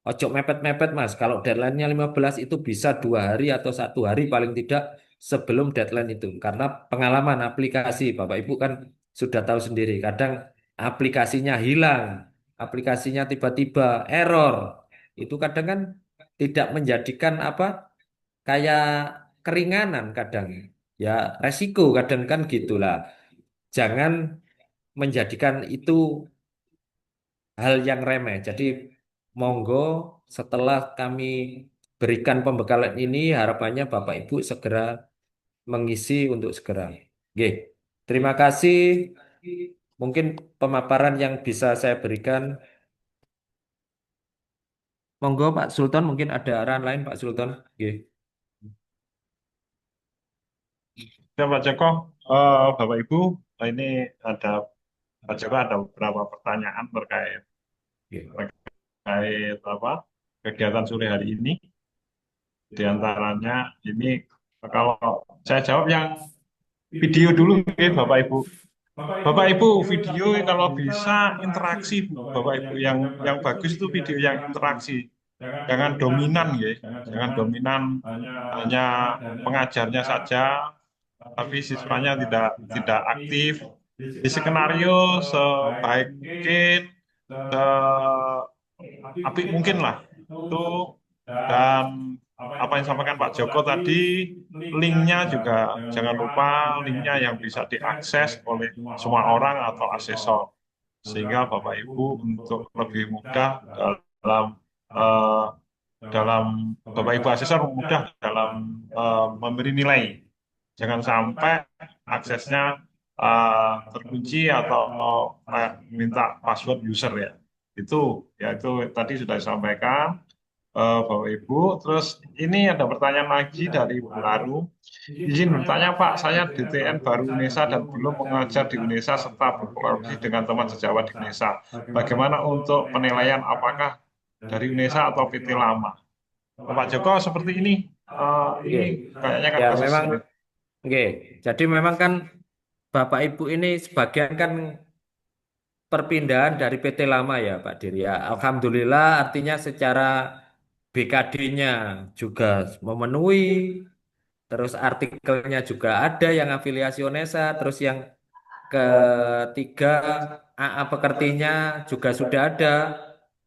[SPEAKER 2] Ojo mepet-mepet Mas. Kalau deadline-nya 15 itu bisa 2 hari atau 1 hari paling tidak sebelum deadline itu. Karena pengalaman aplikasi, Bapak Ibu kan sudah tahu sendiri. Kadang aplikasinya hilang, aplikasinya tiba-tiba error. Itu kadang kan tidak menjadikan apa kayak keringanan kadang. Ya resiko kadang kan gitulah. Jangan menjadikan itu hal yang remeh. Jadi monggo setelah kami berikan pembekalan ini harapannya Bapak Ibu segera mengisi untuk segera. Oke. Terima kasih. Mungkin pemaparan yang bisa saya berikan. Monggo Pak Sultan mungkin ada arahan lain Pak Sultan. Oke.
[SPEAKER 1] Ya, Pak Joko, Bapak Ibu, ini ada Pak Joko ada beberapa pertanyaan
[SPEAKER 2] Oke.
[SPEAKER 1] terkait apa kegiatan sore hari ini. Di antaranya ini kalau saya jawab yang video dulu, ya, Bapak Ibu. Bapak Ibu, video kalau bisa interaksi, Bu. Bapak Ibu yang bagus itu video yang interaksi. Jangan dominan, ya. Jangan dominan hanya pengajarnya saja, tapi siswanya tidak tidak aktif. Di skenario sebaik mungkin, seapik mungkin lah. Itu dan apa yang disampaikan Pak Joko tadi, linknya juga jangan lupa linknya yang bisa diakses oleh semua orang atau asesor, sehingga Bapak Ibu untuk lebih mudah dalam eh, dalam Bapak Ibu asesor mudah dalam memberi nilai. Jangan sampai aksesnya terkunci atau minta password user ya. Itu tadi sudah disampaikan. Bapak Ibu. Terus ini ada pertanyaan lagi dari Bu Laru. Izin bertanya Pak, saya DTN baru UNESA dan belum mengajar di UNESA serta berkolaborasi dengan teman sejawat di UNESA. Bagaimana untuk penilaian apakah dari UNESA atau PT lama? Pak Joko seperti ini. Ini
[SPEAKER 2] Oke.
[SPEAKER 1] kayaknya
[SPEAKER 2] Ya
[SPEAKER 1] kasus
[SPEAKER 2] memang
[SPEAKER 1] ini.
[SPEAKER 2] oke. Jadi memang kan Bapak Ibu ini sebagian kan perpindahan dari PT lama ya Pak Dir ya. Alhamdulillah artinya secara BKD-nya juga memenuhi, terus artikelnya juga ada yang afiliasi UNESA, terus yang ketiga AA pekertinya juga sudah ada.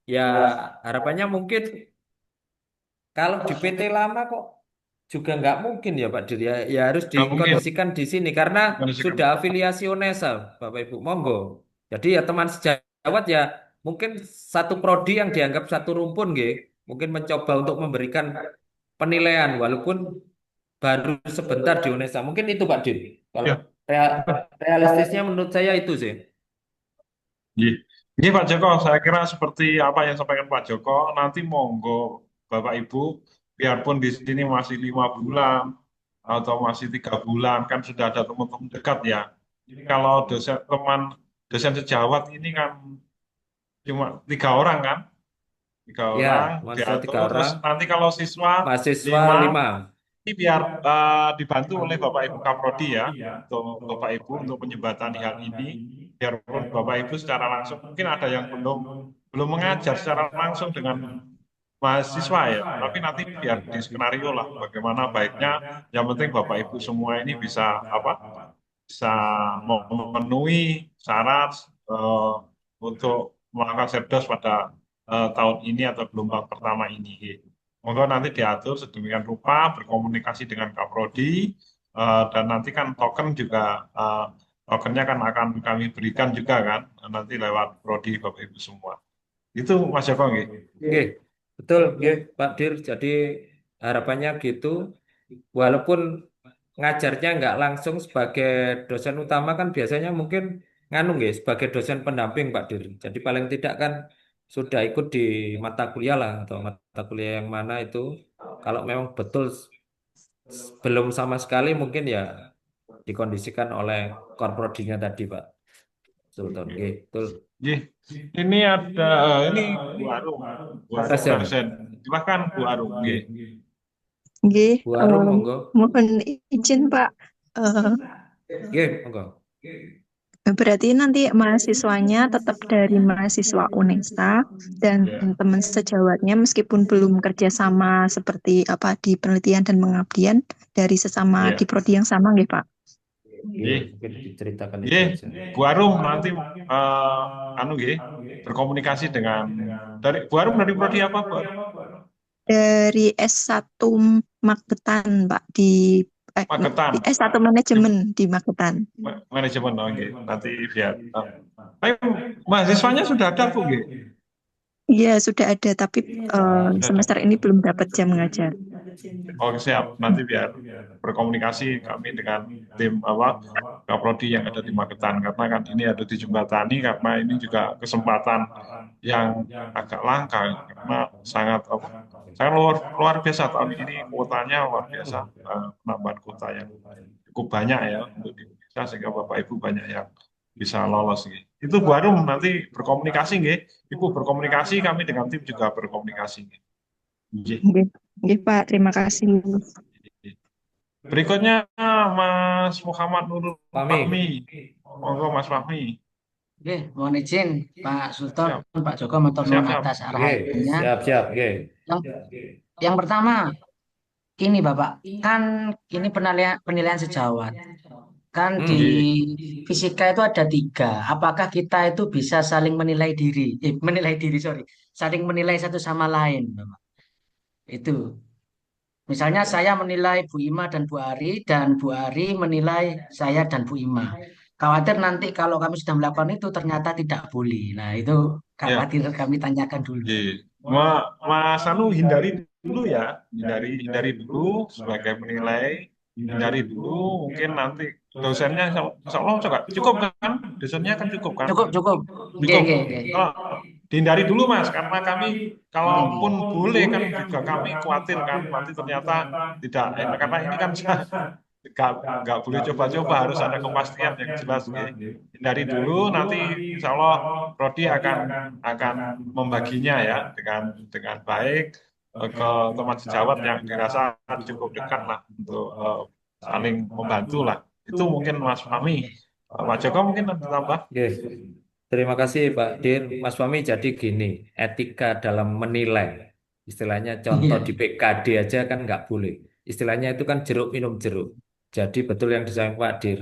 [SPEAKER 2] Ya harapannya mungkin kalau di PT lama kok juga nggak mungkin ya Pak Dir ya. Ya harus
[SPEAKER 1] Nggak mungkin
[SPEAKER 2] dikondisikan di sini karena
[SPEAKER 1] kondisikan.
[SPEAKER 2] sudah afiliasi UNESA Bapak Ibu. Monggo. Jadi ya teman sejawat ya mungkin satu prodi yang dianggap satu rumpun nggih. Mungkin mencoba untuk memberikan penilaian walaupun baru sebentar di UNESA. Mungkin itu Pak Dir. Kalau
[SPEAKER 1] Ya,
[SPEAKER 2] realistisnya menurut saya itu sih.
[SPEAKER 1] iya. Ini Pak Joko, saya kira seperti apa yang sampaikan Pak Joko, nanti monggo Bapak Ibu, biarpun di sini masih 5 bulan atau masih 3 bulan, kan sudah ada teman-teman dekat ya. Ini kalau dosen sejawat ini kan cuma 3 orang kan, 3 orang
[SPEAKER 2] Ya, mahasiswa tiga
[SPEAKER 1] diatur. Terus
[SPEAKER 2] orang,
[SPEAKER 1] nanti kalau siswa
[SPEAKER 2] mahasiswa
[SPEAKER 1] 5,
[SPEAKER 2] lima.
[SPEAKER 1] ini biar dibantu oleh Bapak Ibu Kaprodi ya, untuk Bapak Ibu untuk menjembatani hal ini. Biarpun Bapak Ibu secara langsung mungkin ada yang belum belum mengajar secara langsung dengan mahasiswa ya, tapi nanti biar di skenario lah bagaimana baiknya. Yang penting Bapak Ibu semua ini bisa apa? Bisa memenuhi syarat eh, untuk melakukan serdos pada tahun ini atau gelombang pertama ini. Monggo nanti diatur sedemikian rupa, berkomunikasi dengan Kaprodi, dan nanti kan token juga, tokennya kan akan kami berikan juga kan, nanti lewat Prodi Bapak Ibu semua. Itu Mas Joko nggih.
[SPEAKER 2] Oke, betul, oke, Pak Dir. Jadi harapannya gitu, walaupun ngajarnya nggak langsung sebagai dosen utama kan biasanya mungkin nganu nggih sebagai dosen pendamping Pak Dir. Jadi paling tidak kan sudah ikut di mata kuliah lah atau mata kuliah yang mana itu. Kalau memang betul belum sama sekali mungkin ya dikondisikan oleh korprodinya tadi Pak Sultan. Oke, betul.
[SPEAKER 1] Nggih. Ini ada ini Bu Arum
[SPEAKER 2] Present.
[SPEAKER 1] dosen. Silakan Bu Arum nggih.
[SPEAKER 3] Nggih,
[SPEAKER 2] Bu Arum, monggo.
[SPEAKER 3] mohon izin Pak. Eh,
[SPEAKER 2] Oke, monggo.
[SPEAKER 3] Berarti nanti mahasiswanya tetap dari mahasiswa UNESA dan
[SPEAKER 1] Ya.
[SPEAKER 3] teman sejawatnya meskipun belum kerjasama seperti apa di penelitian dan pengabdian dari sesama
[SPEAKER 1] Ya.
[SPEAKER 3] di prodi yang sama nggih Pak.
[SPEAKER 1] Nggih.
[SPEAKER 2] Mungkin diceritakan itu
[SPEAKER 1] Nggih.
[SPEAKER 2] aja.
[SPEAKER 1] Bu Arum nanti anu nggih berkomunikasi dengan Bu Arum dari prodi apa, Bu Arum?
[SPEAKER 3] Dari S1 Magetan Pak di
[SPEAKER 1] Magetan.
[SPEAKER 3] S1 manajemen di Magetan.
[SPEAKER 1] Manajemen nggih. Nanti biar. Tapi mahasiswanya sudah ada Bu nggih.
[SPEAKER 3] Iya, sudah ada tapi
[SPEAKER 1] Sudah ada.
[SPEAKER 3] semester ini belum dapat jam mengajar.
[SPEAKER 1] Oke, siap. Nanti biar berkomunikasi kami dengan tim Kaprodi yang ada di Magetan, karena kan ini ada di Jembatani, karena ini juga kesempatan yang agak langka karena sangat luar biasa tahun ini, kuotanya luar biasa, penambahan kuota yang cukup banyak ya untuk di Indonesia, sehingga Bapak Ibu banyak yang bisa lolos gitu. Itu baru nanti berkomunikasi nggih. Ibu berkomunikasi, kami dengan tim juga berkomunikasi nggih. Nggih.
[SPEAKER 3] Nggih, Pak, terima kasih.
[SPEAKER 1] Berikutnya Mas Muhammad Nurul
[SPEAKER 2] Fahmi.
[SPEAKER 1] Fahmi. Monggo Mas Fahmi.
[SPEAKER 4] Oke, mohon izin Pak Sultan,
[SPEAKER 1] Siap.
[SPEAKER 4] Pak Joko matur nuwun
[SPEAKER 1] Siap.
[SPEAKER 4] atas
[SPEAKER 2] Oke,
[SPEAKER 4] arahannya.
[SPEAKER 2] siap. Oke.
[SPEAKER 4] Yang pertama, ini Bapak, kan ini penilaian sejawat. Kan di fisika itu ada 3. Apakah kita itu bisa saling menilai diri? Saling menilai satu sama lain, Bapak. Itu. Misalnya saya menilai Bu Ima dan Bu Ari, dan Bu Ari menilai saya dan Bu Ima. Khawatir nanti kalau kami sudah melakukan itu ternyata tidak boleh. Nah, itu
[SPEAKER 1] Ya.
[SPEAKER 4] khawatir kami tanyakan dulu.
[SPEAKER 1] Mas Anu hindari dulu ya, hindari dulu sebagai penilai, hindari dulu, mungkin nanti dosennya insya Allah cukup kan, dosennya kan cukup kan.
[SPEAKER 4] Cukup.
[SPEAKER 1] Cukup. Dihindari dulu Mas, karena kami kalaupun boleh kan juga kami khawatir kan nanti ternyata tidak enak, karena ini kan nggak boleh coba-coba, harus ada kepastian yang jelas ya. Hindari dulu, nanti insya Allah Prodi akan membaginya ya dengan baik ke teman sejawat yang dirasa cukup dekat lah untuk saling membantu lah. Itu mungkin Mas Fahmi. Pak Joko mungkin nanti tambah.
[SPEAKER 2] Yes. Terima kasih Pak Dir. Mas Fahmi, jadi gini, etika dalam menilai. Istilahnya contoh
[SPEAKER 4] Iya.
[SPEAKER 2] di PKD aja kan nggak boleh. Istilahnya itu kan jeruk minum jeruk. Jadi betul yang disampaikan Pak Dir.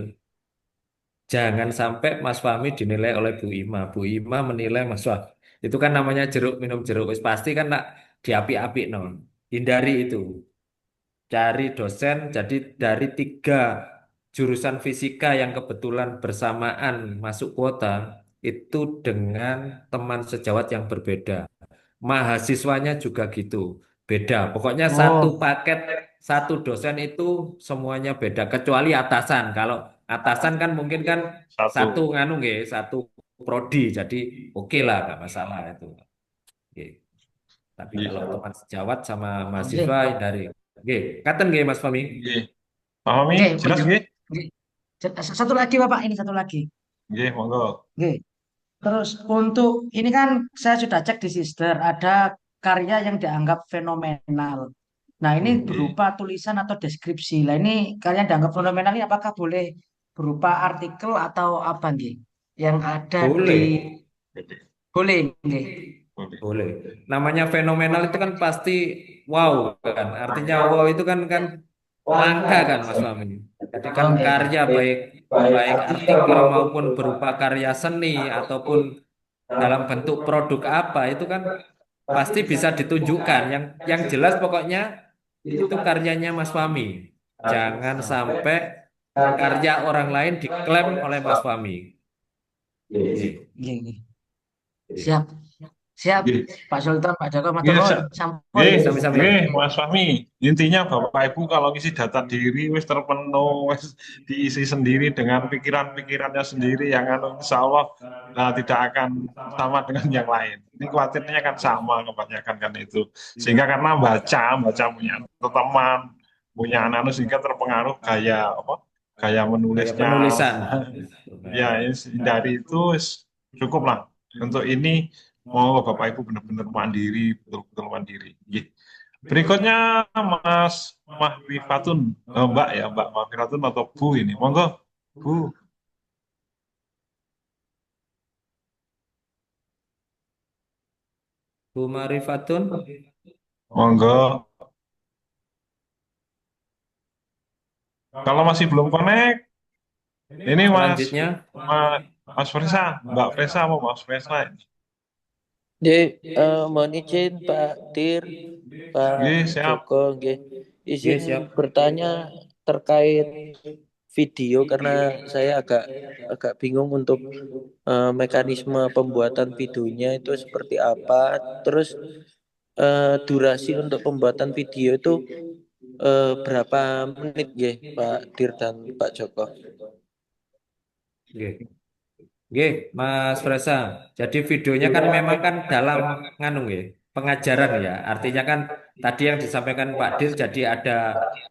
[SPEAKER 2] Jangan sampai Mas Fahmi dinilai oleh Bu Ima. Bu Ima menilai Mas Fahmi. Itu kan namanya jeruk minum jeruk. Wis pasti kan nak diapi-api non. Hindari itu. Cari dosen, jadi dari 3 jurusan fisika yang kebetulan bersamaan masuk kuota, itu dengan teman sejawat yang berbeda. Mahasiswanya juga gitu, beda. Pokoknya satu
[SPEAKER 4] Oh,
[SPEAKER 2] paket, satu dosen itu semuanya beda, kecuali atasan. Kalau atasan kan mungkin kan satu
[SPEAKER 1] Satu.
[SPEAKER 2] nganu nggih, satu prodi, jadi oke lah, nggak masalah itu. Nggih. Tapi
[SPEAKER 1] Nggih.
[SPEAKER 2] kalau teman sejawat sama mahasiswa
[SPEAKER 4] oke.
[SPEAKER 2] dari, nggih, katen nggih Mas Fahmi.
[SPEAKER 1] Nggih. Pak Fahmi,
[SPEAKER 4] Oke,
[SPEAKER 1] jelas nggih?
[SPEAKER 4] oke. Satu lagi Bapak, ini satu lagi.
[SPEAKER 1] Nggih, monggo.
[SPEAKER 4] Oke. Terus untuk ini kan saya sudah cek di Sister, ada karya yang dianggap fenomenal. Nah, ini
[SPEAKER 1] Nggih.
[SPEAKER 4] berupa tulisan atau deskripsi. Nah, ini karya yang dianggap fenomenal ini apakah boleh berupa artikel atau apa nggih? Yang ada di
[SPEAKER 2] Boleh,
[SPEAKER 4] boleh nggih.
[SPEAKER 1] Boleh.
[SPEAKER 2] boleh. Namanya fenomenal itu kan pasti wow kan. Artinya wow itu kan langka kan Mas Fahmi. Jadi kan
[SPEAKER 4] Oh, nggih,
[SPEAKER 2] karya
[SPEAKER 4] nggih.
[SPEAKER 2] baik baik artikel maupun berupa karya seni ataupun dalam bentuk produk apa itu kan pasti bisa ditunjukkan. Yang jelas pokoknya itu karyanya Mas Fahmi. Jangan sampai karya orang lain diklaim oleh Mas Fahmi. Oke.
[SPEAKER 4] Nggih, nggih.
[SPEAKER 2] Oke.
[SPEAKER 4] Siap. Siap.
[SPEAKER 1] Nggih.
[SPEAKER 4] Pak Sultan, Pak Joko, matur
[SPEAKER 1] Nggih,
[SPEAKER 4] nuwun. Sampun.
[SPEAKER 1] nggih,
[SPEAKER 2] Sami-sami.
[SPEAKER 1] nggih, Mas Fahmi. Intinya Bapak Ibu kalau ngisi data diri wis terpenuh, wis diisi sendiri dengan pikiran-pikirannya sendiri yang insya Allah tidak akan sama dengan yang lain. Ini khawatirnya kan sama kebanyakan kan itu. Sehingga karena baca punya teman, punya anak-anak sehingga terpengaruh gaya apa? Gaya
[SPEAKER 2] Gaya
[SPEAKER 1] menulisnya.
[SPEAKER 2] penulisan.
[SPEAKER 1] Ya, dari itu cukup lah. Untuk ini mau Bapak Ibu benar-benar mandiri, betul-betul mandiri. Nggih. Berikutnya Mas Mahwifatun, Mbak ya, Mbak Mahwifatun atau Bu ini. Monggo, Bu.
[SPEAKER 2] Bu Marifatun,
[SPEAKER 1] Monggo. Kalau masih belum connect, ini
[SPEAKER 2] selanjutnya
[SPEAKER 1] Mas Fresa, Mbak Fresa apa Mas Fresa?
[SPEAKER 5] Nggih, mohon izin Pak Dir, Pak
[SPEAKER 1] Nggih, siap.
[SPEAKER 5] Joko, nggih.
[SPEAKER 2] ya
[SPEAKER 5] Izin
[SPEAKER 2] siap.
[SPEAKER 5] bertanya terkait video karena saya agak bingung untuk mekanisme pembuatan videonya itu seperti apa. Terus durasi untuk pembuatan video itu berapa menit nggih Pak Dir dan Pak Joko?
[SPEAKER 2] Oke. Oke, Mas Fresa. Jadi videonya kan memang kan dalam nganu nggih, pengajaran ya. Artinya kan tadi yang disampaikan Pak Dir jadi ada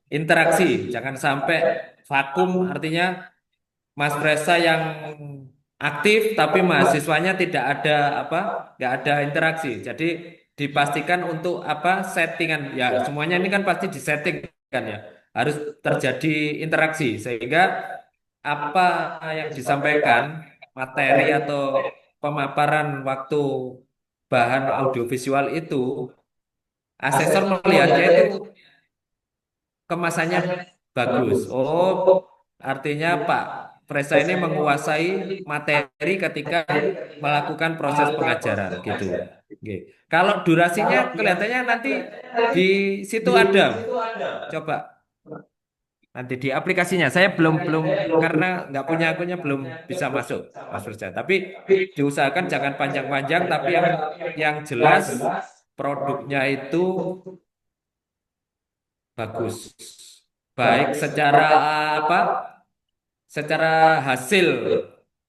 [SPEAKER 2] interaksi. Jangan sampai vakum artinya Mas Fresa yang aktif tapi mahasiswanya tidak ada apa, nggak ada interaksi. Jadi dipastikan untuk apa settingan ya semuanya ini kan pasti disetting kan ya. Harus terjadi interaksi sehingga apa yang disampaikan materi atau pemaparan waktu bahan audiovisual itu asesor melihatnya itu kemasannya bagus. Oh, artinya Pak Fresa ini menguasai materi ketika melakukan proses pengajaran gitu. Oke. Kalau durasinya kelihatannya nanti di situ ada. Coba nanti di aplikasinya. Saya belum belum karena nggak punya akunnya belum bisa masuk Mas Fresa. Tapi diusahakan jangan panjang-panjang, tapi yang jelas produknya itu bagus. Baik secara apa? Secara hasil,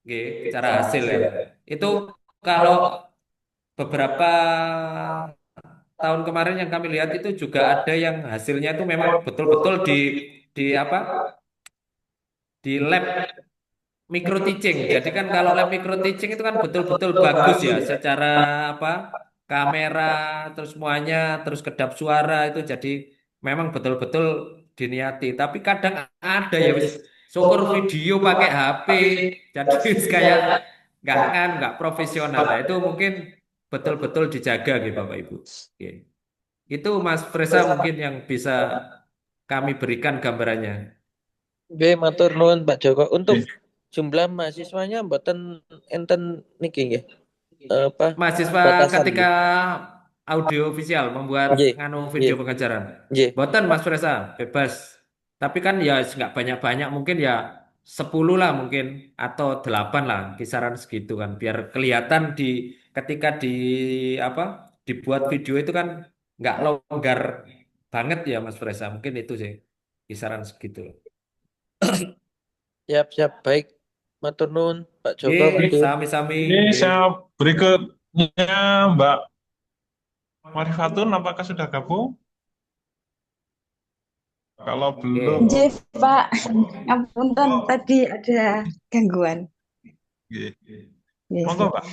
[SPEAKER 2] oke, secara hasil ya. Itu kalau beberapa tahun kemarin yang kami lihat itu juga ada yang hasilnya itu memang betul-betul di apa? Di lab micro teaching. Jadi kan kalau lab micro teaching itu kan betul-betul bagus ya secara apa? Kamera terus semuanya terus kedap suara itu jadi memang betul-betul diniati. Tapi kadang ada ya wis syukur video pakai HP jadi kayak nggak profesional. Nah, itu mungkin betul-betul dijaga gitu Bapak Ibu. Oke. Itu Mas Fresa mungkin yang bisa kami berikan gambarannya.
[SPEAKER 5] Oke, matur nuwun Pak Joko. Untuk
[SPEAKER 1] Oke.
[SPEAKER 5] jumlah mahasiswanya mboten enten niki nggih. Apa
[SPEAKER 2] Mahasiswa
[SPEAKER 5] batasan
[SPEAKER 2] ketika
[SPEAKER 5] nggih.
[SPEAKER 2] audio visual membuat
[SPEAKER 5] Nggih,
[SPEAKER 2] nganu video
[SPEAKER 5] nggih,
[SPEAKER 2] pengajaran.
[SPEAKER 5] nggih.
[SPEAKER 2] Boten Mas Fresa, bebas. Tapi kan ya nggak banyak-banyak mungkin ya 10 lah mungkin atau 8 lah kisaran segitu kan biar kelihatan di ketika di apa dibuat video itu kan nggak longgar banget ya Mas Fresa. Mungkin itu sih kisaran segitu.
[SPEAKER 5] Siap, siap. Baik. Matur nuwun Pak Joko, Pak
[SPEAKER 2] Oke,
[SPEAKER 5] Dir.
[SPEAKER 2] sami-sami.
[SPEAKER 1] Ini
[SPEAKER 2] Oke.
[SPEAKER 1] saya berikutnya Mbak Marifatun, apakah sudah gabung? Kalau belum,
[SPEAKER 2] Oke.
[SPEAKER 3] Jeff, Pak, ngapunten tadi ada gangguan.
[SPEAKER 1] nggih.
[SPEAKER 3] Yes,
[SPEAKER 1] Monggo Mbak.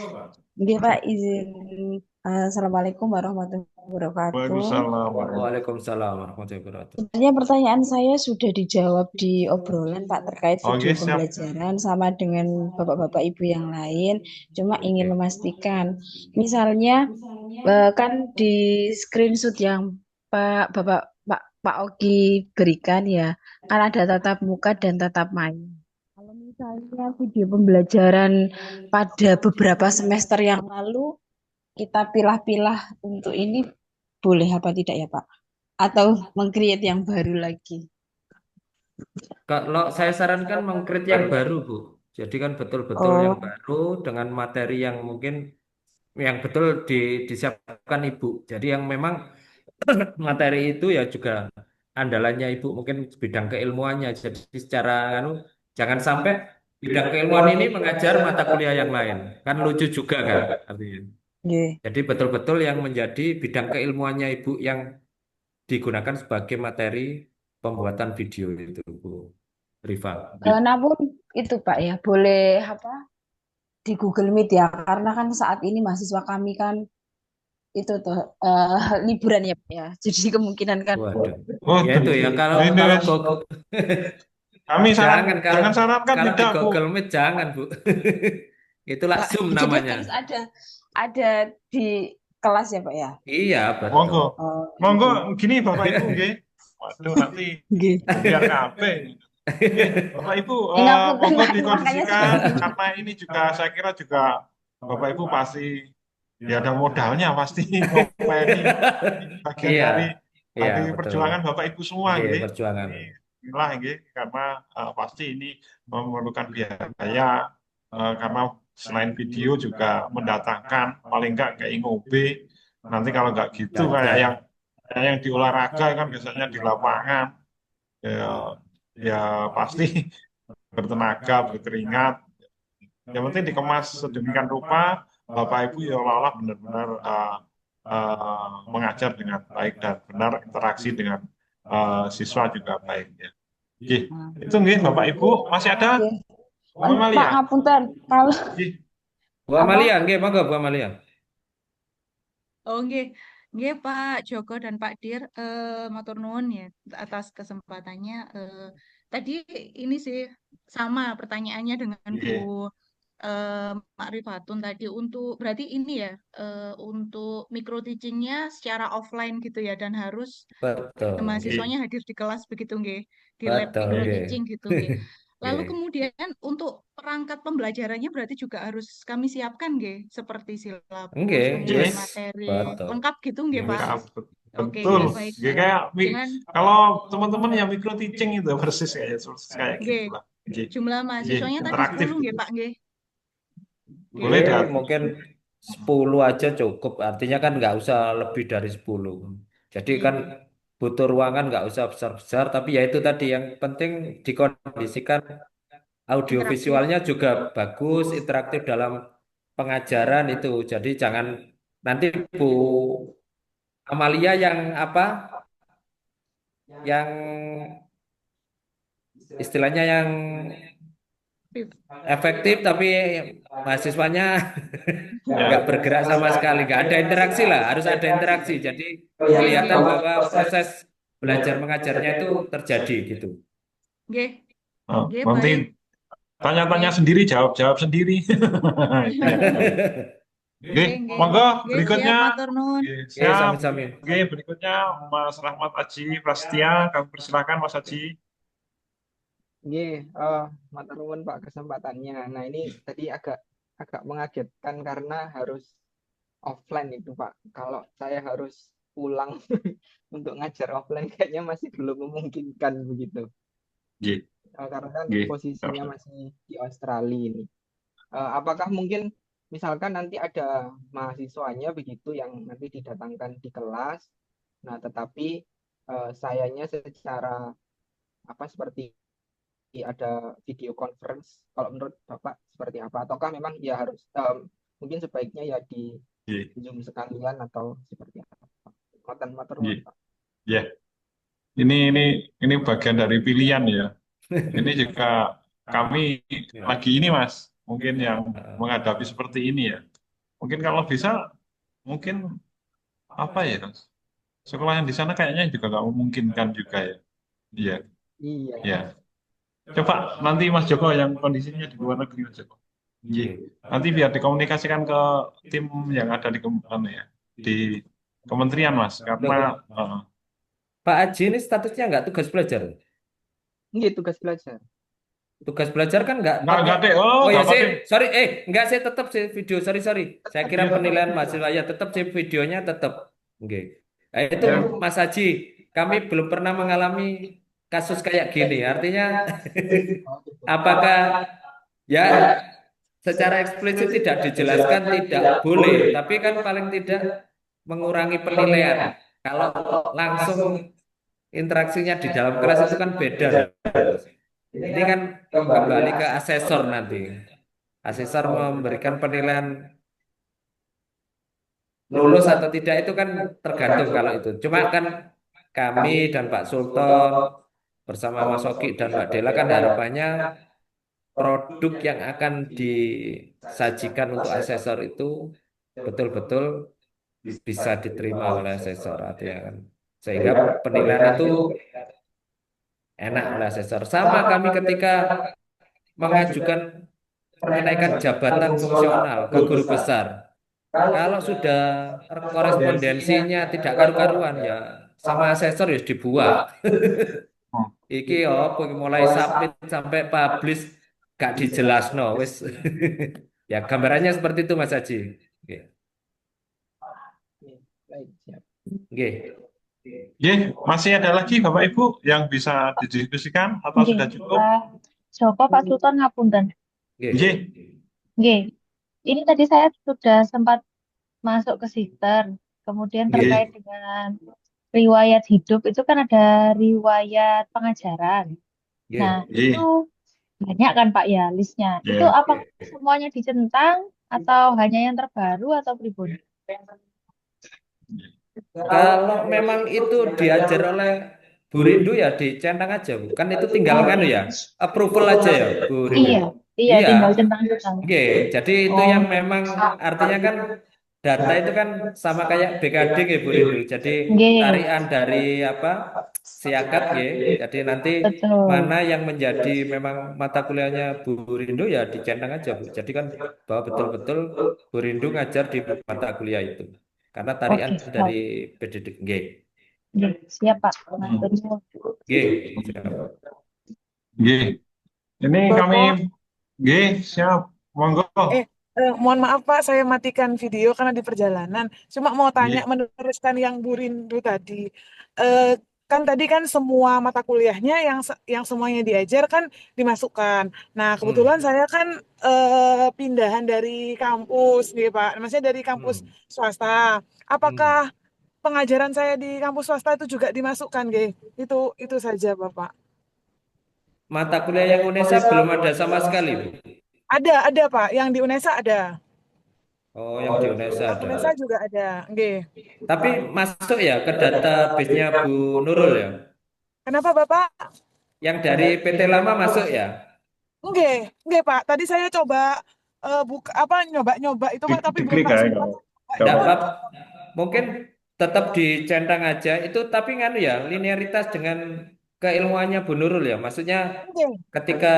[SPEAKER 3] Nggih, Pak, izin. Assalamualaikum warahmatullahi wabarakatuh.
[SPEAKER 1] Waalaikumsalam.
[SPEAKER 2] Waalaikumsalam warahmatullahi wabarakatuh.
[SPEAKER 3] Sebenarnya pertanyaan saya sudah dijawab di obrolan Pak terkait video
[SPEAKER 1] Oke, siap.
[SPEAKER 3] pembelajaran sama dengan bapak-bapak ibu yang lain. Cuma ingin
[SPEAKER 2] Oke.
[SPEAKER 3] memastikan, misalnya kan di screenshot yang Pak Ogi berikan ya, kan ada tatap muka dan tatap maya. Kalau misalnya video pembelajaran pada beberapa semester yang lalu kita pilah-pilah untuk ini boleh apa tidak ya Pak? Atau meng-create yang baru lagi?
[SPEAKER 2] Kalau saya sarankan mengkrit yang baru, Bu. Jadi kan betul-betul yang
[SPEAKER 3] Oh,
[SPEAKER 2] baru dengan materi yang mungkin yang betul disiapkan Ibu. Jadi yang memang materi itu ya juga andalannya Ibu mungkin bidang keilmuannya. Jadi secara anu jangan sampai bidang keilmuan ini mengajar mata kuliah yang lain. Kan lucu juga kan artinya.
[SPEAKER 3] nggih.
[SPEAKER 2] Jadi betul-betul yang menjadi bidang keilmuannya Ibu yang digunakan sebagai materi pembuatan video itu, Bu Rifa.
[SPEAKER 3] Namun itu Pak ya, boleh apa di Google Meet ya, karena kan saat ini mahasiswa kami kan itu tuh liburan ya Pak ya. Jadi kemungkinan kan
[SPEAKER 2] Waduh. Ya
[SPEAKER 1] Waduh,
[SPEAKER 2] itu ya kalau
[SPEAKER 1] ini
[SPEAKER 2] kalau
[SPEAKER 1] wes.
[SPEAKER 2] Google
[SPEAKER 1] Kami
[SPEAKER 2] jangan kalau
[SPEAKER 1] jangan sarankan
[SPEAKER 2] kalau di
[SPEAKER 1] tidak, Bu.
[SPEAKER 2] Google Meet jangan, Bu. Itulah
[SPEAKER 3] Pak,
[SPEAKER 2] Zoom
[SPEAKER 3] jadi
[SPEAKER 2] namanya.
[SPEAKER 3] harus ada di kelas ya Pak ya.
[SPEAKER 2] Iya, betul.
[SPEAKER 1] Monggo.
[SPEAKER 3] Oh,
[SPEAKER 1] Monggo
[SPEAKER 3] nggih.
[SPEAKER 1] gini Bapak Ibu nggih. Waduh, nanti
[SPEAKER 3] Nggih.
[SPEAKER 1] biar kabeh. Oke, Bapak Ibu,
[SPEAKER 3] Ngapunten
[SPEAKER 1] monggo
[SPEAKER 3] Pak, makanya
[SPEAKER 1] dikondisikan
[SPEAKER 3] sudah
[SPEAKER 1] karena ini juga saya kira juga Bapak Ibu pasti ya ada modalnya pasti ini bagian
[SPEAKER 2] Iya.
[SPEAKER 1] dari
[SPEAKER 2] Iya, betul.
[SPEAKER 1] perjuangan Bapak Ibu semua
[SPEAKER 2] Oke,
[SPEAKER 1] nggih.
[SPEAKER 2] perjuangan.
[SPEAKER 1] Inilah nggih karena pasti ini memerlukan biaya karena selain video juga mendatangkan paling enggak kayak INGOB. Nanti kalau enggak gitu
[SPEAKER 2] Ya.
[SPEAKER 1] kayak yang di olahraga kan biasanya di lapangan ya, ya pasti bertenaga, berkeringat. Yang penting dikemas sedemikian rupa, Bapak Ibu ya olah-olah benar-benar mengajar dengan baik dan benar interaksi dengan siswa juga baik. Ya. Oke, itu nggih Bapak Ibu masih ada
[SPEAKER 3] Nggih.
[SPEAKER 1] Bu Amalia?
[SPEAKER 3] Pak ngapunten, kalau
[SPEAKER 1] Nggih.
[SPEAKER 2] Bu
[SPEAKER 3] apa
[SPEAKER 2] Amalia, nggih, monggo Bu Amalia.
[SPEAKER 6] Oh, nggih. Nggih, Pak Joko dan Pak Dir, matur nuwun ya atas kesempatannya. Tadi ini sih sama pertanyaannya dengan Bu
[SPEAKER 1] Nggih.
[SPEAKER 6] Makrifatun tadi untuk berarti ini ya untuk micro teachingnya secara offline gitu ya dan harus
[SPEAKER 2] Betul, nggih.
[SPEAKER 6] mahasiswanya hadir di kelas begitu nggih di lab
[SPEAKER 2] Betul,
[SPEAKER 6] micro
[SPEAKER 2] nggih.
[SPEAKER 6] teaching gitu nggih. Lalu
[SPEAKER 2] Nggih.
[SPEAKER 6] kemudian untuk perangkat pembelajarannya berarti juga harus kami siapkan nggih seperti silabus,
[SPEAKER 2] Nggih,
[SPEAKER 6] kemudian
[SPEAKER 2] yes.
[SPEAKER 6] materi
[SPEAKER 2] Betul.
[SPEAKER 6] lengkap gitu nggih Pak.
[SPEAKER 1] Lengkap.
[SPEAKER 6] Oke,
[SPEAKER 1] Betul.
[SPEAKER 6] nggih baik.
[SPEAKER 1] Nggih, kayak
[SPEAKER 6] Dengan
[SPEAKER 1] kalau teman-teman yang micro teaching itu persis kayak
[SPEAKER 6] nggih
[SPEAKER 1] gitu lah. Nggih.
[SPEAKER 6] jumlah mahasiswanya tadi
[SPEAKER 1] Interaktif
[SPEAKER 6] 10 nggih
[SPEAKER 1] gitu.
[SPEAKER 6] Pak nggih.
[SPEAKER 1] Boleh
[SPEAKER 2] Nggih,
[SPEAKER 1] diatur.
[SPEAKER 2] mungkin 10 aja cukup. Artinya kan nggak usah lebih dari 10. Jadi kan butuh ruangan nggak usah besar-besar. Tapi ya itu tadi yang penting dikondisikan audio
[SPEAKER 6] Interaktif.
[SPEAKER 2] visualnya juga bagus, interaktif dalam pengajaran itu. Jadi jangan nanti Bu Amalia yang apa? Yang istilahnya yang efektif tapi mahasiswanya nggak bergerak sama sekali, nggak ada interaksi lah, harus ada interaksi. Jadi kelihatan bahwa proses belajar mengajarnya itu terjadi gitu.
[SPEAKER 6] Nggih.
[SPEAKER 1] Oh,
[SPEAKER 6] Nggih
[SPEAKER 1] nanti
[SPEAKER 6] baik.
[SPEAKER 1] Tanya-tanya
[SPEAKER 6] Nggih,
[SPEAKER 1] sendiri, jawab-jawab sendiri. Itu ya. Oke,
[SPEAKER 6] nggih, nggih.
[SPEAKER 1] monggo
[SPEAKER 6] Nggih, siap
[SPEAKER 1] berikutnya.
[SPEAKER 6] matur nuwun.
[SPEAKER 1] Oke,
[SPEAKER 2] Oke,
[SPEAKER 1] siap.
[SPEAKER 2] sami-sami.
[SPEAKER 1] Oke, berikutnya Mas Rahmat Aji Prasetya. Kami persilakan Mas Aji.
[SPEAKER 7] Nggih, matur nuwun Pak kesempatannya. Nah, ini tadi agak agak mengagetkan karena harus offline itu Pak. Kalau saya harus pulang untuk ngajar offline kayaknya masih belum memungkinkan begitu.
[SPEAKER 1] Oke,
[SPEAKER 7] Karena kan
[SPEAKER 1] oke.
[SPEAKER 7] posisinya masih di Australia ini. Apakah mungkin misalkan nanti ada mahasiswanya begitu yang nanti didatangkan di kelas, nah tetapi sayanya secara apa seperti ada video conference, kalau menurut Bapak seperti apa? Ataukah memang ya harus mungkin sebaiknya ya di
[SPEAKER 1] Oke,
[SPEAKER 7] Zoom sekalian atau seperti apa? Matur
[SPEAKER 1] oke.
[SPEAKER 7] nuwun, Pak.
[SPEAKER 1] Ya, ini bagian dari pilihan ya. Ini juga kami
[SPEAKER 2] Ya.
[SPEAKER 1] lagi ini Mas, mungkin yang
[SPEAKER 2] Heeh.
[SPEAKER 1] menghadapi seperti ini ya. Mungkin kalau bisa, mungkin apa ya, sekolah yang di sana kayaknya juga nggak memungkinkan juga ya. Iya,
[SPEAKER 7] Iya,
[SPEAKER 1] iya. Coba nanti Mas Joko yang kondisinya di luar negeri Mas Joko. Iya.
[SPEAKER 2] Oke.
[SPEAKER 1] Nanti biar dikomunikasikan ke tim yang ada di ya, di kementerian Mas, karena
[SPEAKER 2] Loh,
[SPEAKER 1] eh,
[SPEAKER 2] Pak Aji ini statusnya nggak tugas belajar.
[SPEAKER 7] ini tugas belajar.
[SPEAKER 2] Tugas belajar kan nggak
[SPEAKER 1] nggak
[SPEAKER 2] pakai.
[SPEAKER 1] deh, oh
[SPEAKER 2] Oh ya
[SPEAKER 1] nggak
[SPEAKER 2] sih,
[SPEAKER 1] pakai.
[SPEAKER 2] sorry, nggak sih tetap sih video, sorry sorry. Saya kira
[SPEAKER 1] Iya,
[SPEAKER 2] penilaian mahasiswa ya tetap sih videonya tetap. Oke. Nah, itu
[SPEAKER 1] ya,
[SPEAKER 2] Mas Haji, kami belum pernah mengalami kasus kayak gini. Artinya
[SPEAKER 7] Oh, gitu.
[SPEAKER 2] apakah ya secara eksplisit tidak dijelaskan tidak boleh, tapi kan paling tidak mengurangi penilaian. Kalau langsung interaksinya di dalam kelas itu kan beda. Ini kan kembali ke asesor nanti. Asesor memberikan penilaian lulus atau tidak itu kan tergantung kalau itu. Cuma kan kami dan Pak Sultan bersama Mas Oki dan Mbak Dela kan harapannya produk yang akan disajikan untuk asesor itu betul-betul bisa diterima oleh asesor, artinya kan sehingga penilaian itu enak oleh asesor. Sama kami ketika mengajukan kenaikan jabatan fungsional ke guru besar. Kalau sudah korespondensinya tidak karu-karuan ya sama asesor ya dibuat. Iki apa mulai submit sampai publish gak dijelas no wis. Ya gambarannya seperti itu Mas Haji. Oke.
[SPEAKER 7] Oke, baik, siap.
[SPEAKER 2] Oke.
[SPEAKER 1] ya, masih ada lagi Bapak Ibu yang bisa didiskusikan atau
[SPEAKER 8] Nggih,
[SPEAKER 1] sudah cukup?
[SPEAKER 8] Pak Joko, Pak Sultan ngapunten.
[SPEAKER 2] Oke.
[SPEAKER 1] Iya,
[SPEAKER 8] Nggih, ini tadi saya sudah sempat masuk ke sister, kemudian
[SPEAKER 1] iya,
[SPEAKER 8] terkait dengan riwayat hidup itu kan ada riwayat pengajaran. Nah,
[SPEAKER 2] Oke.
[SPEAKER 1] iya,
[SPEAKER 8] itu banyak kan Pak ya listnya. Itu
[SPEAKER 1] iya.
[SPEAKER 8] apakah semuanya dicentang atau hanya yang terbaru atau pribadi?
[SPEAKER 2] Kalau memang itu diajar oleh Bu Rindu ya dicentang aja, Bu. Kan itu tinggal kan ya, approval aja ya, Bu Rindu.
[SPEAKER 8] Iya, iya
[SPEAKER 2] Iya,
[SPEAKER 8] tinggal centang-centang.
[SPEAKER 2] oke. Jadi itu yang memang artinya kan data itu kan sama kayak BKD ya Bu Rindu. Jadi
[SPEAKER 8] Nggih,
[SPEAKER 2] tarian dari apa siakat ya. Jadi nanti
[SPEAKER 8] betul.
[SPEAKER 2] mana yang menjadi memang mata kuliahnya Bu Rindu ya dicentang aja Bu. Jadi kan bahwa betul-betul Bu Rindu ngajar di mata kuliah itu. Karena tarian
[SPEAKER 8] Oke,
[SPEAKER 2] dari PDD. Nggih.
[SPEAKER 8] Nggih, siap Pak.
[SPEAKER 1] Hmm.
[SPEAKER 8] Matur nuwun.
[SPEAKER 2] Nggih. Siap.
[SPEAKER 1] Iya. Ini kami,
[SPEAKER 9] Bapak,
[SPEAKER 1] iya, siap, monggo.
[SPEAKER 9] mohon maaf Pak, saya matikan video karena di perjalanan. Cuma mau tanya,
[SPEAKER 1] Iya,
[SPEAKER 9] meneruskan yang Bu Rindu tadi. Eh, kan tadi kan semua mata kuliahnya yang semuanya diajar kan dimasukkan. Nah, kebetulan
[SPEAKER 2] Hmm.
[SPEAKER 9] saya kan pindahan dari kampus, nih Pak. Maksudnya dari kampus
[SPEAKER 2] Hmm.
[SPEAKER 9] swasta.
[SPEAKER 2] Hmm.
[SPEAKER 9] Apakah pengajaran saya di kampus swasta itu juga dimasukkan, Ge? Itu saja, Bapak.
[SPEAKER 2] Mata kuliah yang UNESA belum ada sama sekali, Bu.
[SPEAKER 9] Ada Pak. Yang di UNESA ada.
[SPEAKER 2] Oh, yang di UNESA
[SPEAKER 9] Yang
[SPEAKER 2] ada.
[SPEAKER 9] UNESA juga ada. Nggih.
[SPEAKER 2] Tapi masuk ya ke database-nya Bu Nurul ya.
[SPEAKER 9] Kenapa Bapak?
[SPEAKER 2] Yang dari PT Lama masuk ya.
[SPEAKER 9] Nggih Pak. Tadi saya coba buka nyoba-nyoba itu Pak, tapi belum
[SPEAKER 1] diklik ya,
[SPEAKER 9] langsung
[SPEAKER 1] nggak
[SPEAKER 9] masuk.
[SPEAKER 2] Enggak apa, mungkin tetap dicentang aja itu tapi nganu ya linearitas dengan keilmuannya Bu Nurul ya. Maksudnya
[SPEAKER 9] Nggih,
[SPEAKER 2] ketika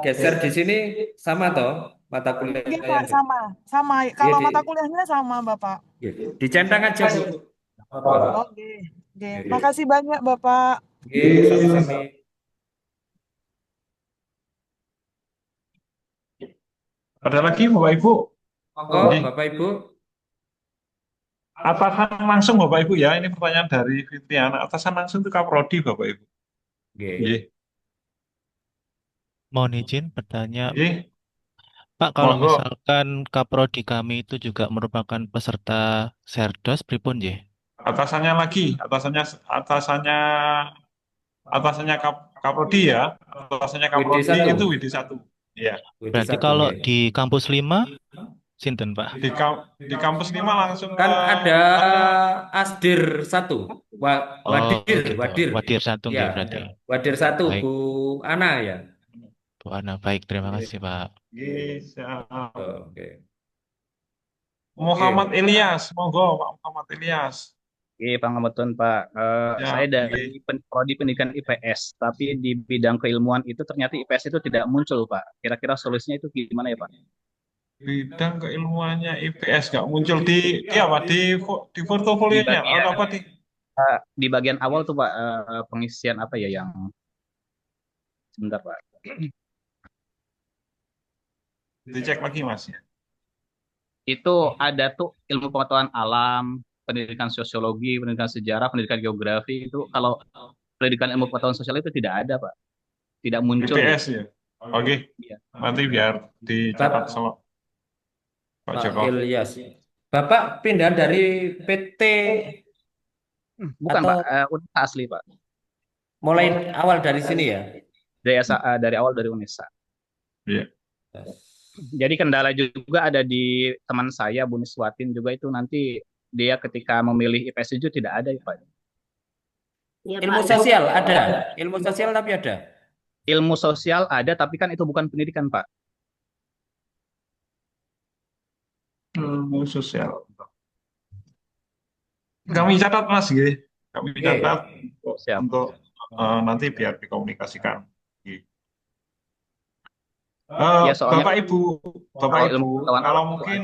[SPEAKER 2] geser di sini sama toh mata
[SPEAKER 9] nggih,
[SPEAKER 2] kuliah
[SPEAKER 9] Pak,
[SPEAKER 2] yang di,
[SPEAKER 9] sama. Sama.
[SPEAKER 2] iya,
[SPEAKER 9] Kalau mata kuliahnya sama, Bapak.
[SPEAKER 2] iya, dicentang aja Bu. Apa?
[SPEAKER 9] Oke. Oke.
[SPEAKER 2] Iya, iya.
[SPEAKER 9] Makasih banyak, Bapak.
[SPEAKER 2] Oke, sami-sami.
[SPEAKER 1] Ada lagi Bapak Ibu?
[SPEAKER 2] Monggo
[SPEAKER 1] Oke.
[SPEAKER 2] Bapak Ibu.
[SPEAKER 1] Atasan langsung Bapak Ibu ya, ini pertanyaan dari Fitriana. Atasan langsung itu Kaprodi Bapak Ibu.
[SPEAKER 2] Oke.
[SPEAKER 1] Nggih.
[SPEAKER 10] Mohon izin bertanya,
[SPEAKER 1] Nggih,
[SPEAKER 10] Pak, kalau
[SPEAKER 1] monggo.
[SPEAKER 10] misalkan kaprodi kami itu juga merupakan peserta Serdos, pripun nggih?
[SPEAKER 1] Atasannya lagi, atasannya atasannya Kaprodi ya. Atasannya
[SPEAKER 2] WD
[SPEAKER 1] Kaprodi
[SPEAKER 2] 1.
[SPEAKER 1] itu WD1. Iya.
[SPEAKER 2] WD
[SPEAKER 10] Berarti
[SPEAKER 2] 1
[SPEAKER 10] kalau
[SPEAKER 2] nggih.
[SPEAKER 10] di kampus 5, sinten Pak?
[SPEAKER 1] Di kampus 5 langsung
[SPEAKER 2] Kan
[SPEAKER 1] ke
[SPEAKER 2] ada Asdir 1.
[SPEAKER 10] Oh
[SPEAKER 2] Wadir,
[SPEAKER 10] gitu,
[SPEAKER 2] Wadir.
[SPEAKER 10] Wadir satu
[SPEAKER 2] Ya,
[SPEAKER 10] nggih berarti.
[SPEAKER 2] Wadir 1
[SPEAKER 10] Baik,
[SPEAKER 2] Bu Ana ya.
[SPEAKER 10] Bu Ana, baik, terima
[SPEAKER 1] Nggih.
[SPEAKER 10] kasih Pak.
[SPEAKER 1] Nggih, siap.
[SPEAKER 2] Oke.
[SPEAKER 1] Muhammad
[SPEAKER 2] Oke.
[SPEAKER 1] Ilyas, monggo Pak Muhammad Ilyas.
[SPEAKER 11] Oke, Pangapunten Pak.
[SPEAKER 1] Ya,
[SPEAKER 11] Saya dari
[SPEAKER 1] nggih.
[SPEAKER 11] Prodi Pendidikan IPS, tapi di bidang keilmuan itu ternyata IPS itu tidak muncul, Pak. Kira-kira solusinya itu gimana ya, Pak?
[SPEAKER 1] Bidang keilmuannya IPS nggak muncul di apa di
[SPEAKER 11] Di
[SPEAKER 1] portofolionya atau
[SPEAKER 11] bagian
[SPEAKER 1] apa di
[SPEAKER 11] di bagian awal tuh, Pak, pengisian apa ya yang sebentar, Pak.
[SPEAKER 1] dicek lagi Mas ya.
[SPEAKER 11] Itu ada tuh ilmu pengetahuan alam, pendidikan sosiologi, pendidikan sejarah, pendidikan geografi itu kalau pendidikan ilmu pengetahuan sosial itu tidak ada, Pak. Tidak muncul
[SPEAKER 1] IPS
[SPEAKER 11] gitu.
[SPEAKER 1] ya. Oke,
[SPEAKER 11] Iya.
[SPEAKER 1] nanti biar dicatat
[SPEAKER 2] Pak
[SPEAKER 1] sama Pak
[SPEAKER 2] Pak
[SPEAKER 1] Joko.
[SPEAKER 2] Ilyas. Bapak pindah dari PT
[SPEAKER 11] Bukan,
[SPEAKER 2] atau
[SPEAKER 11] Pak, Unesa asli, Pak.
[SPEAKER 2] mulai awal dari sini ya?
[SPEAKER 11] Dari awal dari Unesa.
[SPEAKER 1] Iya.
[SPEAKER 11] Jadi kendala juga ada di teman saya, Bu Niswatin juga itu nanti dia ketika memilih IPS 7 tidak ada ya Pak.
[SPEAKER 2] Ilmu sosial ada. Ilmu sosial tapi ada.
[SPEAKER 11] Ilmu sosial ada tapi kan itu bukan pendidikan Pak.
[SPEAKER 1] Ilmu sosial. Kami catat Mas, gitu. Kami
[SPEAKER 2] Oke.
[SPEAKER 1] catat
[SPEAKER 11] Siap.
[SPEAKER 1] untuk nanti biar dikomunikasikan.
[SPEAKER 11] Ya soalnya
[SPEAKER 1] Bapak Ibu,
[SPEAKER 11] kalau ilmu pengetahuan
[SPEAKER 1] kalau
[SPEAKER 11] alam itu
[SPEAKER 1] mungkin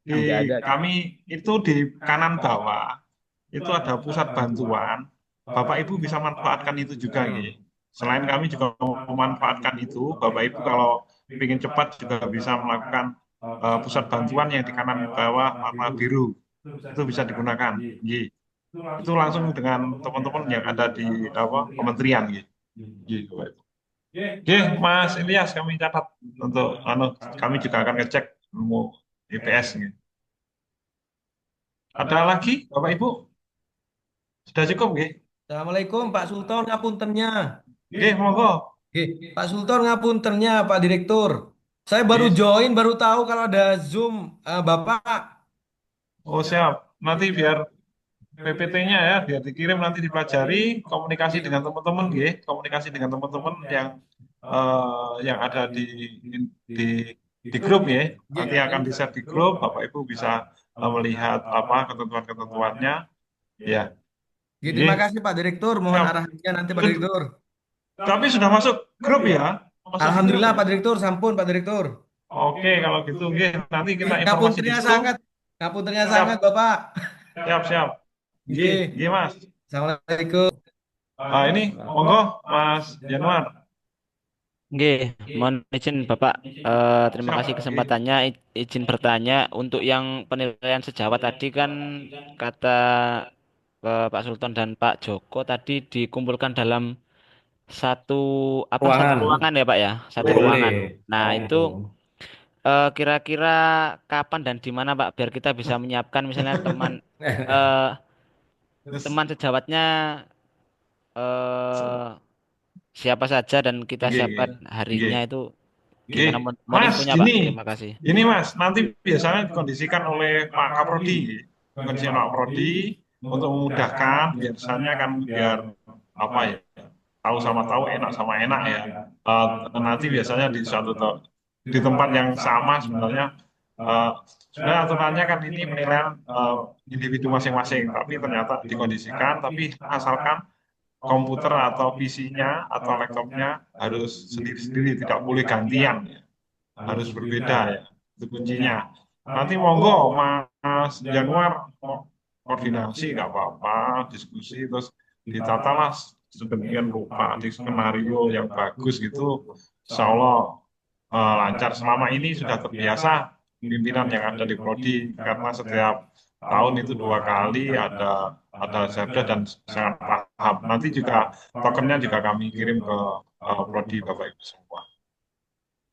[SPEAKER 11] yang
[SPEAKER 1] di
[SPEAKER 11] nggak ada.
[SPEAKER 1] kami itu di kanan bawah itu ada pusat bantuan. Bapak Ibu bisa manfaatkan itu juga, gitu. Selain kami juga memanfaatkan itu, Bapak Ibu kalau ingin cepat juga bisa melakukan pusat bantuan yang di kanan bawah warna biru itu bisa digunakan. Gitu. Itu langsung dengan teman-teman yang ada di kementerian, gitu. Gitu, Bapak Ibu. Oke, Mas Ilyas kami catat untuk kami juga akan ngecek ilmu IPS. Gitu. Ada lagi, Bapak Ibu? Sudah cukup, nggih?
[SPEAKER 12] Assalamualaikum Pak Sultan ngapuntennya.
[SPEAKER 1] Nggih, monggo.
[SPEAKER 12] Pak Sultan ngapuntennya Pak Direktur. Saya baru join, baru tahu kalau ada Zoom Bapak.
[SPEAKER 1] Oh, siap. Nanti biar PPT-nya ya, biar dikirim nanti dipelajari, komunikasi dengan teman-teman, nggih. Komunikasi dengan teman-teman yang ada di grup ya. Nanti akan di-share di grup, Bapak Ibu bisa melihat ketentuan-ketentuannya. Ya.
[SPEAKER 12] Terima kasih Pak Direktur, mohon arahannya nanti Pak Direktur.
[SPEAKER 1] Tapi sudah masuk grup ya?
[SPEAKER 12] Alhamdulillah Pak Direktur, sampun Pak Direktur.
[SPEAKER 1] Oke, kalau gitu nggih, nanti kita informasi di
[SPEAKER 12] Ngapuntennya
[SPEAKER 1] grup.
[SPEAKER 12] sangat, ngapuntennya sangat Bapak.
[SPEAKER 1] Siap. Nggih, Mas.
[SPEAKER 12] Assalamualaikum.
[SPEAKER 1] Ini monggo Mas Januar.
[SPEAKER 13] Nggih, mohon izin Bapak. Terima kasih kesempatannya. Izin bertanya untuk yang penilaian sejawat tadi kan kata Pak Sultan dan Pak Joko tadi dikumpulkan dalam satu ruangan ya Pak ya, satu ruangan. Nah itu kira-kira kapan dan di mana Pak biar kita bisa menyiapkan misalnya teman sejawatnya siapa saja dan kita siapkan harinya itu gimana mohon infonya Pak. Terima kasih.
[SPEAKER 1] Ini Mas, nanti biasanya dikondisikan oleh Pak Kaprodi. Kondisikan Pak Kaprodi untuk memudahkan biasanya kan biar tahu sama tahu, enak sama enak ya. Nanti biasanya di tempat yang sama sebenarnya sebenarnya aturannya kan ini penilaian individu masing-masing, tapi ternyata dikondisikan, tapi asalkan komputer atau PC-nya atau laptopnya harus sendiri-sendiri, tidak boleh gantian, ya. Harus berbeda ya, itu kuncinya. Nanti monggo Mas Januar mau koordinasi nggak apa-apa, diskusi terus ditatalah sedemikian rupa di skenario yang bagus gitu, Insya Allah lancar. Selama ini sudah terbiasa pimpinan yang ada di Prodi karena setiap tahun itu 2 kali ada Zabda dan sangat paham. Nanti juga tokennya juga kami kirim ke Prodi Bapak Ibu semua.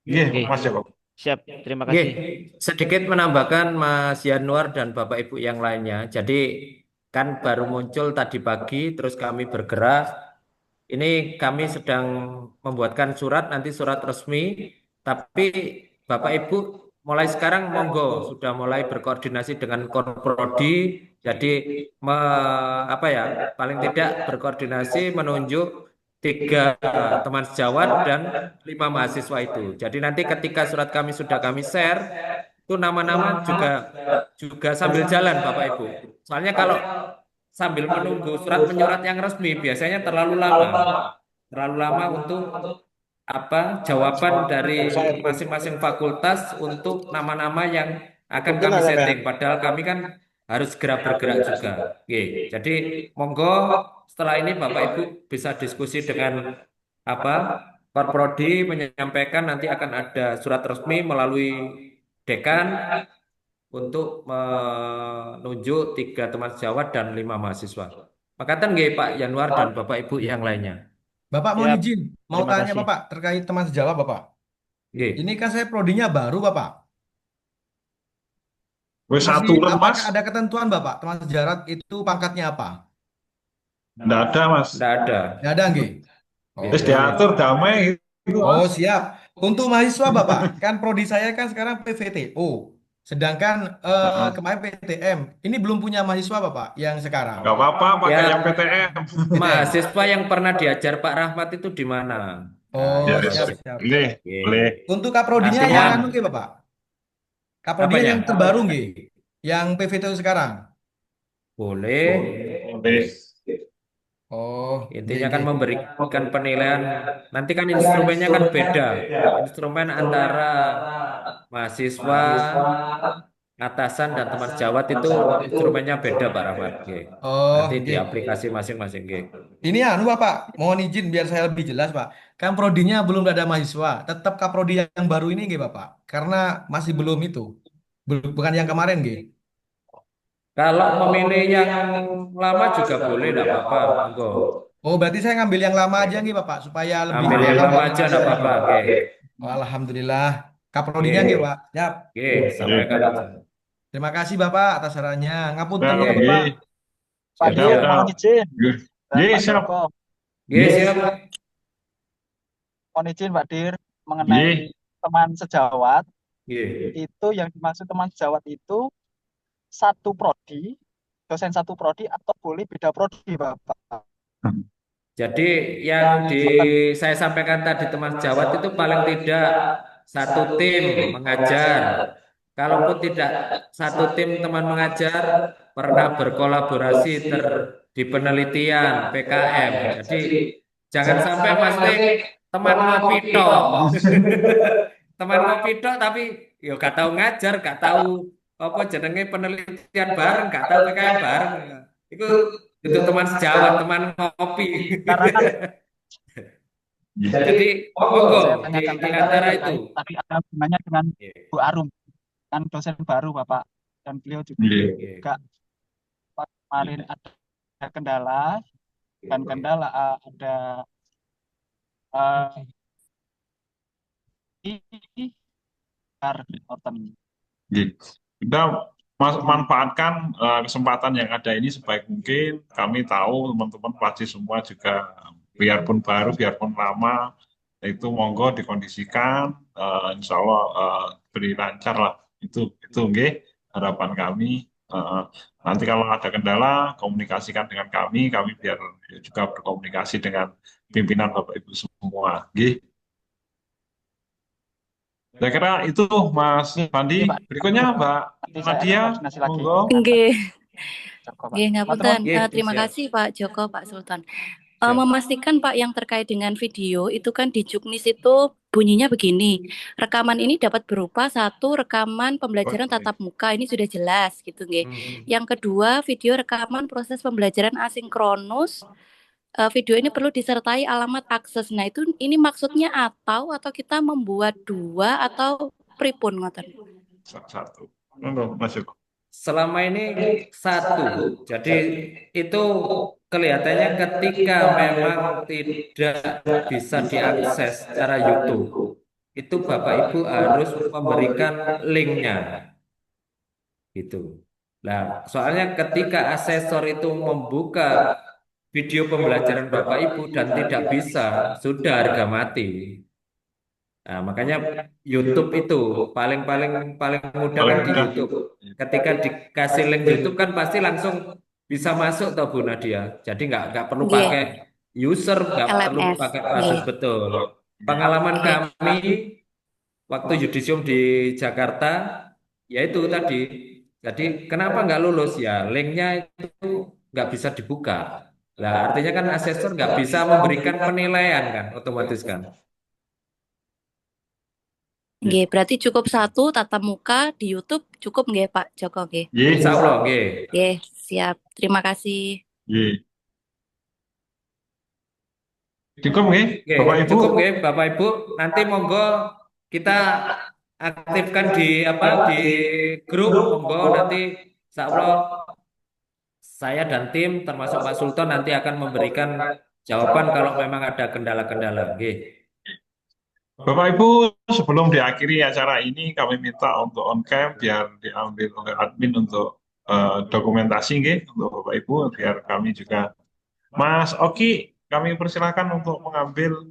[SPEAKER 1] Iya,
[SPEAKER 13] Oke,
[SPEAKER 1] Mas Joko.
[SPEAKER 13] siap. Terima
[SPEAKER 2] Oke,
[SPEAKER 13] kasih.
[SPEAKER 2] sedikit menambahkan Mas Yanuar dan Bapak Ibu yang lainnya. Jadi kan baru muncul tadi pagi, terus kami bergerak. Ini kami sedang membuatkan surat, nanti surat resmi. Tapi Bapak Ibu mulai sekarang monggo sudah mulai berkoordinasi dengan Korprodi. Jadi apa ya, paling tidak berkoordinasi menunjuk 3 teman sejawat dan 5 mahasiswa itu. Jadi nanti ketika surat kami sudah kami share, itu nama-nama juga sambil jalan Bapak Ibu. Soalnya kalau sambil menunggu surat menyurat yang resmi biasanya terlalu lama. Terlalu lama untuk jawaban dari masing-masing fakultas untuk nama-nama yang akan kami setting. Padahal kami kan harus segera bergerak juga. Oke, jadi monggo setelah ini Bapak Ibu bisa diskusi dengan Korprodi menyampaikan nanti akan ada surat resmi melalui dekan untuk menunjuk 3 teman sejawat dan 5 mahasiswa. Makatan nggih Pak Yanuar dan Bapak Ibu yang lainnya.
[SPEAKER 12] Bapak mau
[SPEAKER 13] Siap.
[SPEAKER 12] izin, mau
[SPEAKER 13] Terima
[SPEAKER 12] tanya
[SPEAKER 13] kasih.
[SPEAKER 12] Bapak terkait teman sejawat Bapak.
[SPEAKER 2] Nggih.
[SPEAKER 12] Ini kan saya prodinya baru Bapak.
[SPEAKER 1] Wes
[SPEAKER 12] Masih
[SPEAKER 1] aturan
[SPEAKER 12] apakah
[SPEAKER 1] Mas,
[SPEAKER 12] ada ketentuan Bapak? Teman sejawat itu pangkatnya apa?
[SPEAKER 1] nggak ada Mas.
[SPEAKER 2] Nggak ada.
[SPEAKER 12] Nggak ada nggih.
[SPEAKER 1] Wes diatur damai gitu
[SPEAKER 12] Oh
[SPEAKER 1] Mas.
[SPEAKER 12] siap. Untuk mahasiswa Bapak, kan prodi saya kan sekarang PVTO. Sedangkan
[SPEAKER 1] Heeh.
[SPEAKER 12] kemarin PTM. Ini belum punya mahasiswa Bapak yang sekarang.
[SPEAKER 1] Nggak apa-apa pakai
[SPEAKER 2] Ya,
[SPEAKER 1] yang PTM.
[SPEAKER 2] mahasiswa yang pernah diajar Pak Rahmat itu di mana?
[SPEAKER 12] Oh
[SPEAKER 1] Ya,
[SPEAKER 12] siap
[SPEAKER 1] wes.
[SPEAKER 12] siap.
[SPEAKER 1] Boleh,
[SPEAKER 2] Oke.
[SPEAKER 1] boleh.
[SPEAKER 12] Untuk kaprodinya
[SPEAKER 2] Artinya
[SPEAKER 12] yang anu nggih Bapak. Kaprodinya
[SPEAKER 2] apanya?
[SPEAKER 12] yang terbaru nggih. Yang PVTO sekarang.
[SPEAKER 2] Boleh.
[SPEAKER 1] Boleh.
[SPEAKER 12] Oh,
[SPEAKER 2] Intinya
[SPEAKER 12] nggih
[SPEAKER 2] kan
[SPEAKER 12] nggih.
[SPEAKER 2] memberikan penilaian. Nanti kan instrumennya kan beda. Instrumen antara mahasiswa, atasan dan teman sejawat itu instrumennya beda Pak Rahmat. Oke.
[SPEAKER 12] Oh,
[SPEAKER 2] Nanti di
[SPEAKER 12] nggih.
[SPEAKER 2] aplikasi masing-masing. Oke.
[SPEAKER 12] Ini anu Bapak, mohon izin biar saya lebih jelas Pak. Kan prodinya belum ada mahasiswa, tetap kaprodi yang baru ini nggih Bapak. Karena masih belum itu. Bukan yang kemarin nggih.
[SPEAKER 2] Kalau memilih yang lama juga boleh, enggak apa-apa. Monggo.
[SPEAKER 12] Oh, berarti saya ngambil yang lama aja nggih Bapak supaya lebih
[SPEAKER 2] Ambil yang
[SPEAKER 12] paham
[SPEAKER 2] lama
[SPEAKER 12] buat
[SPEAKER 2] aja enggak
[SPEAKER 12] mahasiswa.
[SPEAKER 2] apa-apa. Oke.
[SPEAKER 12] Oh, alhamdulillah. Kaprodinya nggih
[SPEAKER 2] Oke.
[SPEAKER 12] Pak. Siap.
[SPEAKER 2] Oke, sampaikan aja.
[SPEAKER 12] Terima kasih Bapak atas sarannya. Ngapunten
[SPEAKER 1] Nah,
[SPEAKER 12] ya
[SPEAKER 2] Oke.
[SPEAKER 12] Bapak.
[SPEAKER 1] nggih.
[SPEAKER 14] Pak
[SPEAKER 1] Sudah,
[SPEAKER 14] Dir,
[SPEAKER 1] sudah.
[SPEAKER 14] mohon izin.
[SPEAKER 1] Nggih.
[SPEAKER 14] Dan
[SPEAKER 1] Nggih,
[SPEAKER 14] Pak
[SPEAKER 1] siap.
[SPEAKER 14] Joko,
[SPEAKER 2] Oke, siap.
[SPEAKER 14] mohon izin Pak Dir
[SPEAKER 1] Nggih.
[SPEAKER 14] mengenai teman sejawat.
[SPEAKER 2] Oke.
[SPEAKER 14] Itu yang dimaksud teman sejawat itu satu prodi, dosen satu prodi atau boleh beda prodi Bapak.
[SPEAKER 2] Jadi yang saya sampaikan tadi teman sejawat itu paling tidak satu tim mengajar. Kalaupun tidak satu tim teman mengajar, pernah berkolaborasi di penelitian PKM. Jadi jangan sampai maksudnya teman ngopi tok. Teman ngopi tok tapi yo gak tahu ngajar, gak tahu apa jenenge penelitian bareng, gak tahu PKM bareng. Itu teman sejawat, teman ngopi.
[SPEAKER 14] Karena kan
[SPEAKER 2] Jadi monggo
[SPEAKER 14] saya
[SPEAKER 2] di
[SPEAKER 14] tanyakan
[SPEAKER 2] antara itu.
[SPEAKER 14] tadi ada hubungannya dengan Bu Arum, kan dosen baru Bapak, dan beliau
[SPEAKER 1] Nggih.
[SPEAKER 14] juga kemarin ada kendala, dan kendala ada
[SPEAKER 1] Nggih. Kita manfaatkan kesempatan yang ada ini sebaik mungkin. Kami tahu teman-teman pasti semua juga biarpun baru, biarpun lama, itu monggo dikondisikan, insya Allah beri lancar lah. Itu nggih harapan kami. Nanti kalau ada kendala, komunikasikan dengan kami biar juga berkomunikasi dengan pimpinan Bapak Ibu semua. Nggih. Saya kira itu Mas Pandi. Berikutnya Mbak Nadia, monggo.
[SPEAKER 15] Nggih.
[SPEAKER 14] Joko, Pak.
[SPEAKER 15] Nggih, ngapunten.
[SPEAKER 2] Nggih,
[SPEAKER 15] Terima
[SPEAKER 2] siap.
[SPEAKER 15] kasih Pak Joko, Pak Sultan.
[SPEAKER 2] Siap.
[SPEAKER 15] memastikan Pak yang terkait dengan video itu kan di Juknis itu bunyinya begini. Rekaman ini dapat berupa satu rekaman pembelajaran tatap muka ini sudah jelas gitu nggih. Yang kedua video rekaman proses pembelajaran asinkronus. Video ini perlu disertai alamat akses. Nah itu ini maksudnya atau kita membuat dua atau pripun ngoten.
[SPEAKER 1] Satu. Masuk.
[SPEAKER 2] Selama ini satu. Jadi itu kelihatannya ketika memang tidak bisa diakses secara YouTube, itu Bapak Ibu harus memberikan linknya. Gitu. Nah, soalnya ketika asesor itu membuka video pembelajaran Bapak Ibu dan tidak bisa, sudah harga mati. Nah, makanya YouTube itu paling mudah kan di YouTube. Ketika dikasih link YouTube kan pasti langsung bisa masuk toh Bu Nadia. Jadi nggak perlu
[SPEAKER 15] Nggih.
[SPEAKER 2] pakai user, nggak perlu
[SPEAKER 15] LMS.
[SPEAKER 2] pakai password,
[SPEAKER 15] Nggih.
[SPEAKER 2] betul. Pengalaman kami waktu yudisium di Jakarta, yaitu tadi. Jadi kenapa nggak lulus ya? Linknya itu nggak bisa dibuka. Nah, artinya kan asesor nggak bisa memberikan penilaian kan, otomatis kan.
[SPEAKER 15] Nggih, berarti cukup satu tatap muka di YouTube cukup nggih Pak Joko nggih?
[SPEAKER 2] Insya Allah, nggih.
[SPEAKER 15] Nggih, siap. Terima kasih.
[SPEAKER 1] Cukup nggih,
[SPEAKER 2] Oke,
[SPEAKER 1] Bapak Ibu.
[SPEAKER 2] cukup nggih Bapak Ibu. Nanti monggo kita aktifkan di grup, monggo nanti insya Allah saya dan tim termasuk Pak Sultan nanti akan memberikan jawaban kalau memang ada kendala-kendala. Nggih.
[SPEAKER 1] Bapak Ibu, sebelum diakhiri acara ini kami minta untuk on cam biar diambil oleh admin untuk dokumentasi nggih untuk Bapak Ibu biar kami juga. Mas Oki, kami persilahkan untuk mengambil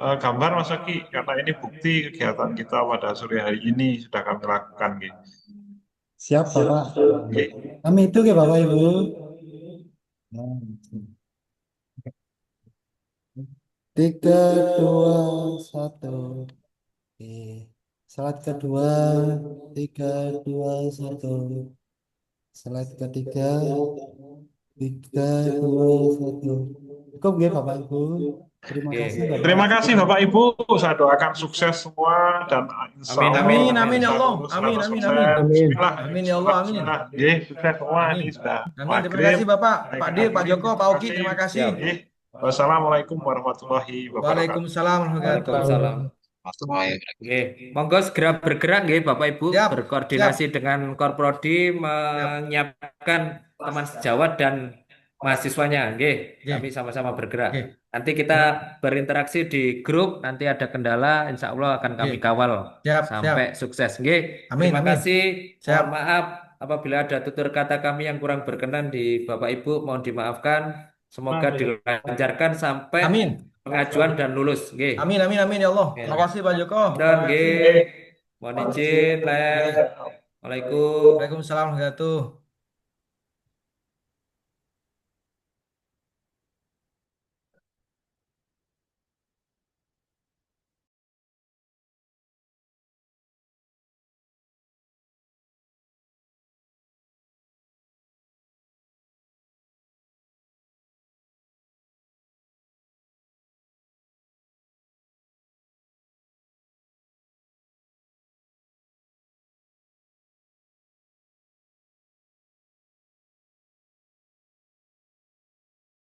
[SPEAKER 1] gambar Mas Oki karena ini bukti kegiatan kita pada sore hari ini sudah kami lakukan nggih.
[SPEAKER 16] Siap Bapak.
[SPEAKER 1] Nggih.
[SPEAKER 16] Kami itu ke Bapak Ibu. Nah, 3, 2, 1. Oke. Slide kedua, 3, 2, 1. Slide ketiga, 3, 2, 1. Cukup nggih Bapak Ibu. Terima kasih Bapak.
[SPEAKER 1] Terima kasih Bapak Ibu, saya doakan sukses semua dan insya Allah
[SPEAKER 12] Amin ya Allah. Amin.
[SPEAKER 1] Bismillah.
[SPEAKER 12] Amin ya Allah, amin.
[SPEAKER 1] Nggih, sukses semua ini sudah.
[SPEAKER 12] Amin. Terima kasih Bapak, Pak Dir, Pak Joko, Pak Oki, terima kasih.
[SPEAKER 1] Nggih. Wassalamualaikum warahmatullahi wabarakatuh.
[SPEAKER 12] Waalaikumsalam warahmatullahi wabarakatuh.
[SPEAKER 2] Waalaikumsalam. Oke, monggo segera bergerak nggih Bapak Ibu, berkoordinasi dengan Korprodi menyiapkan teman sejawat dan mahasiswanya, nggih. Kami sama-sama bergerak. Nanti kita berinteraksi di grup, nanti ada kendala, insya Allah akan kami kawal sampai sukses, nggih.
[SPEAKER 12] Amin,
[SPEAKER 2] Terima
[SPEAKER 12] amin.
[SPEAKER 2] kasih.
[SPEAKER 12] Siap.
[SPEAKER 2] Mohon maaf apabila ada tutur kata kami yang kurang berkenan di Bapak Ibu, mohon dimaafkan. Semoga dilancarkan sampai pengajuan dan lulus, nggih.
[SPEAKER 12] Amin ya Allah. Terima kasih Pak Joko.
[SPEAKER 2] Dan nggih. Mohon izin, Waalaikumsalam.
[SPEAKER 12] Waalaikumsalam warahmatullahi wabarakatuh.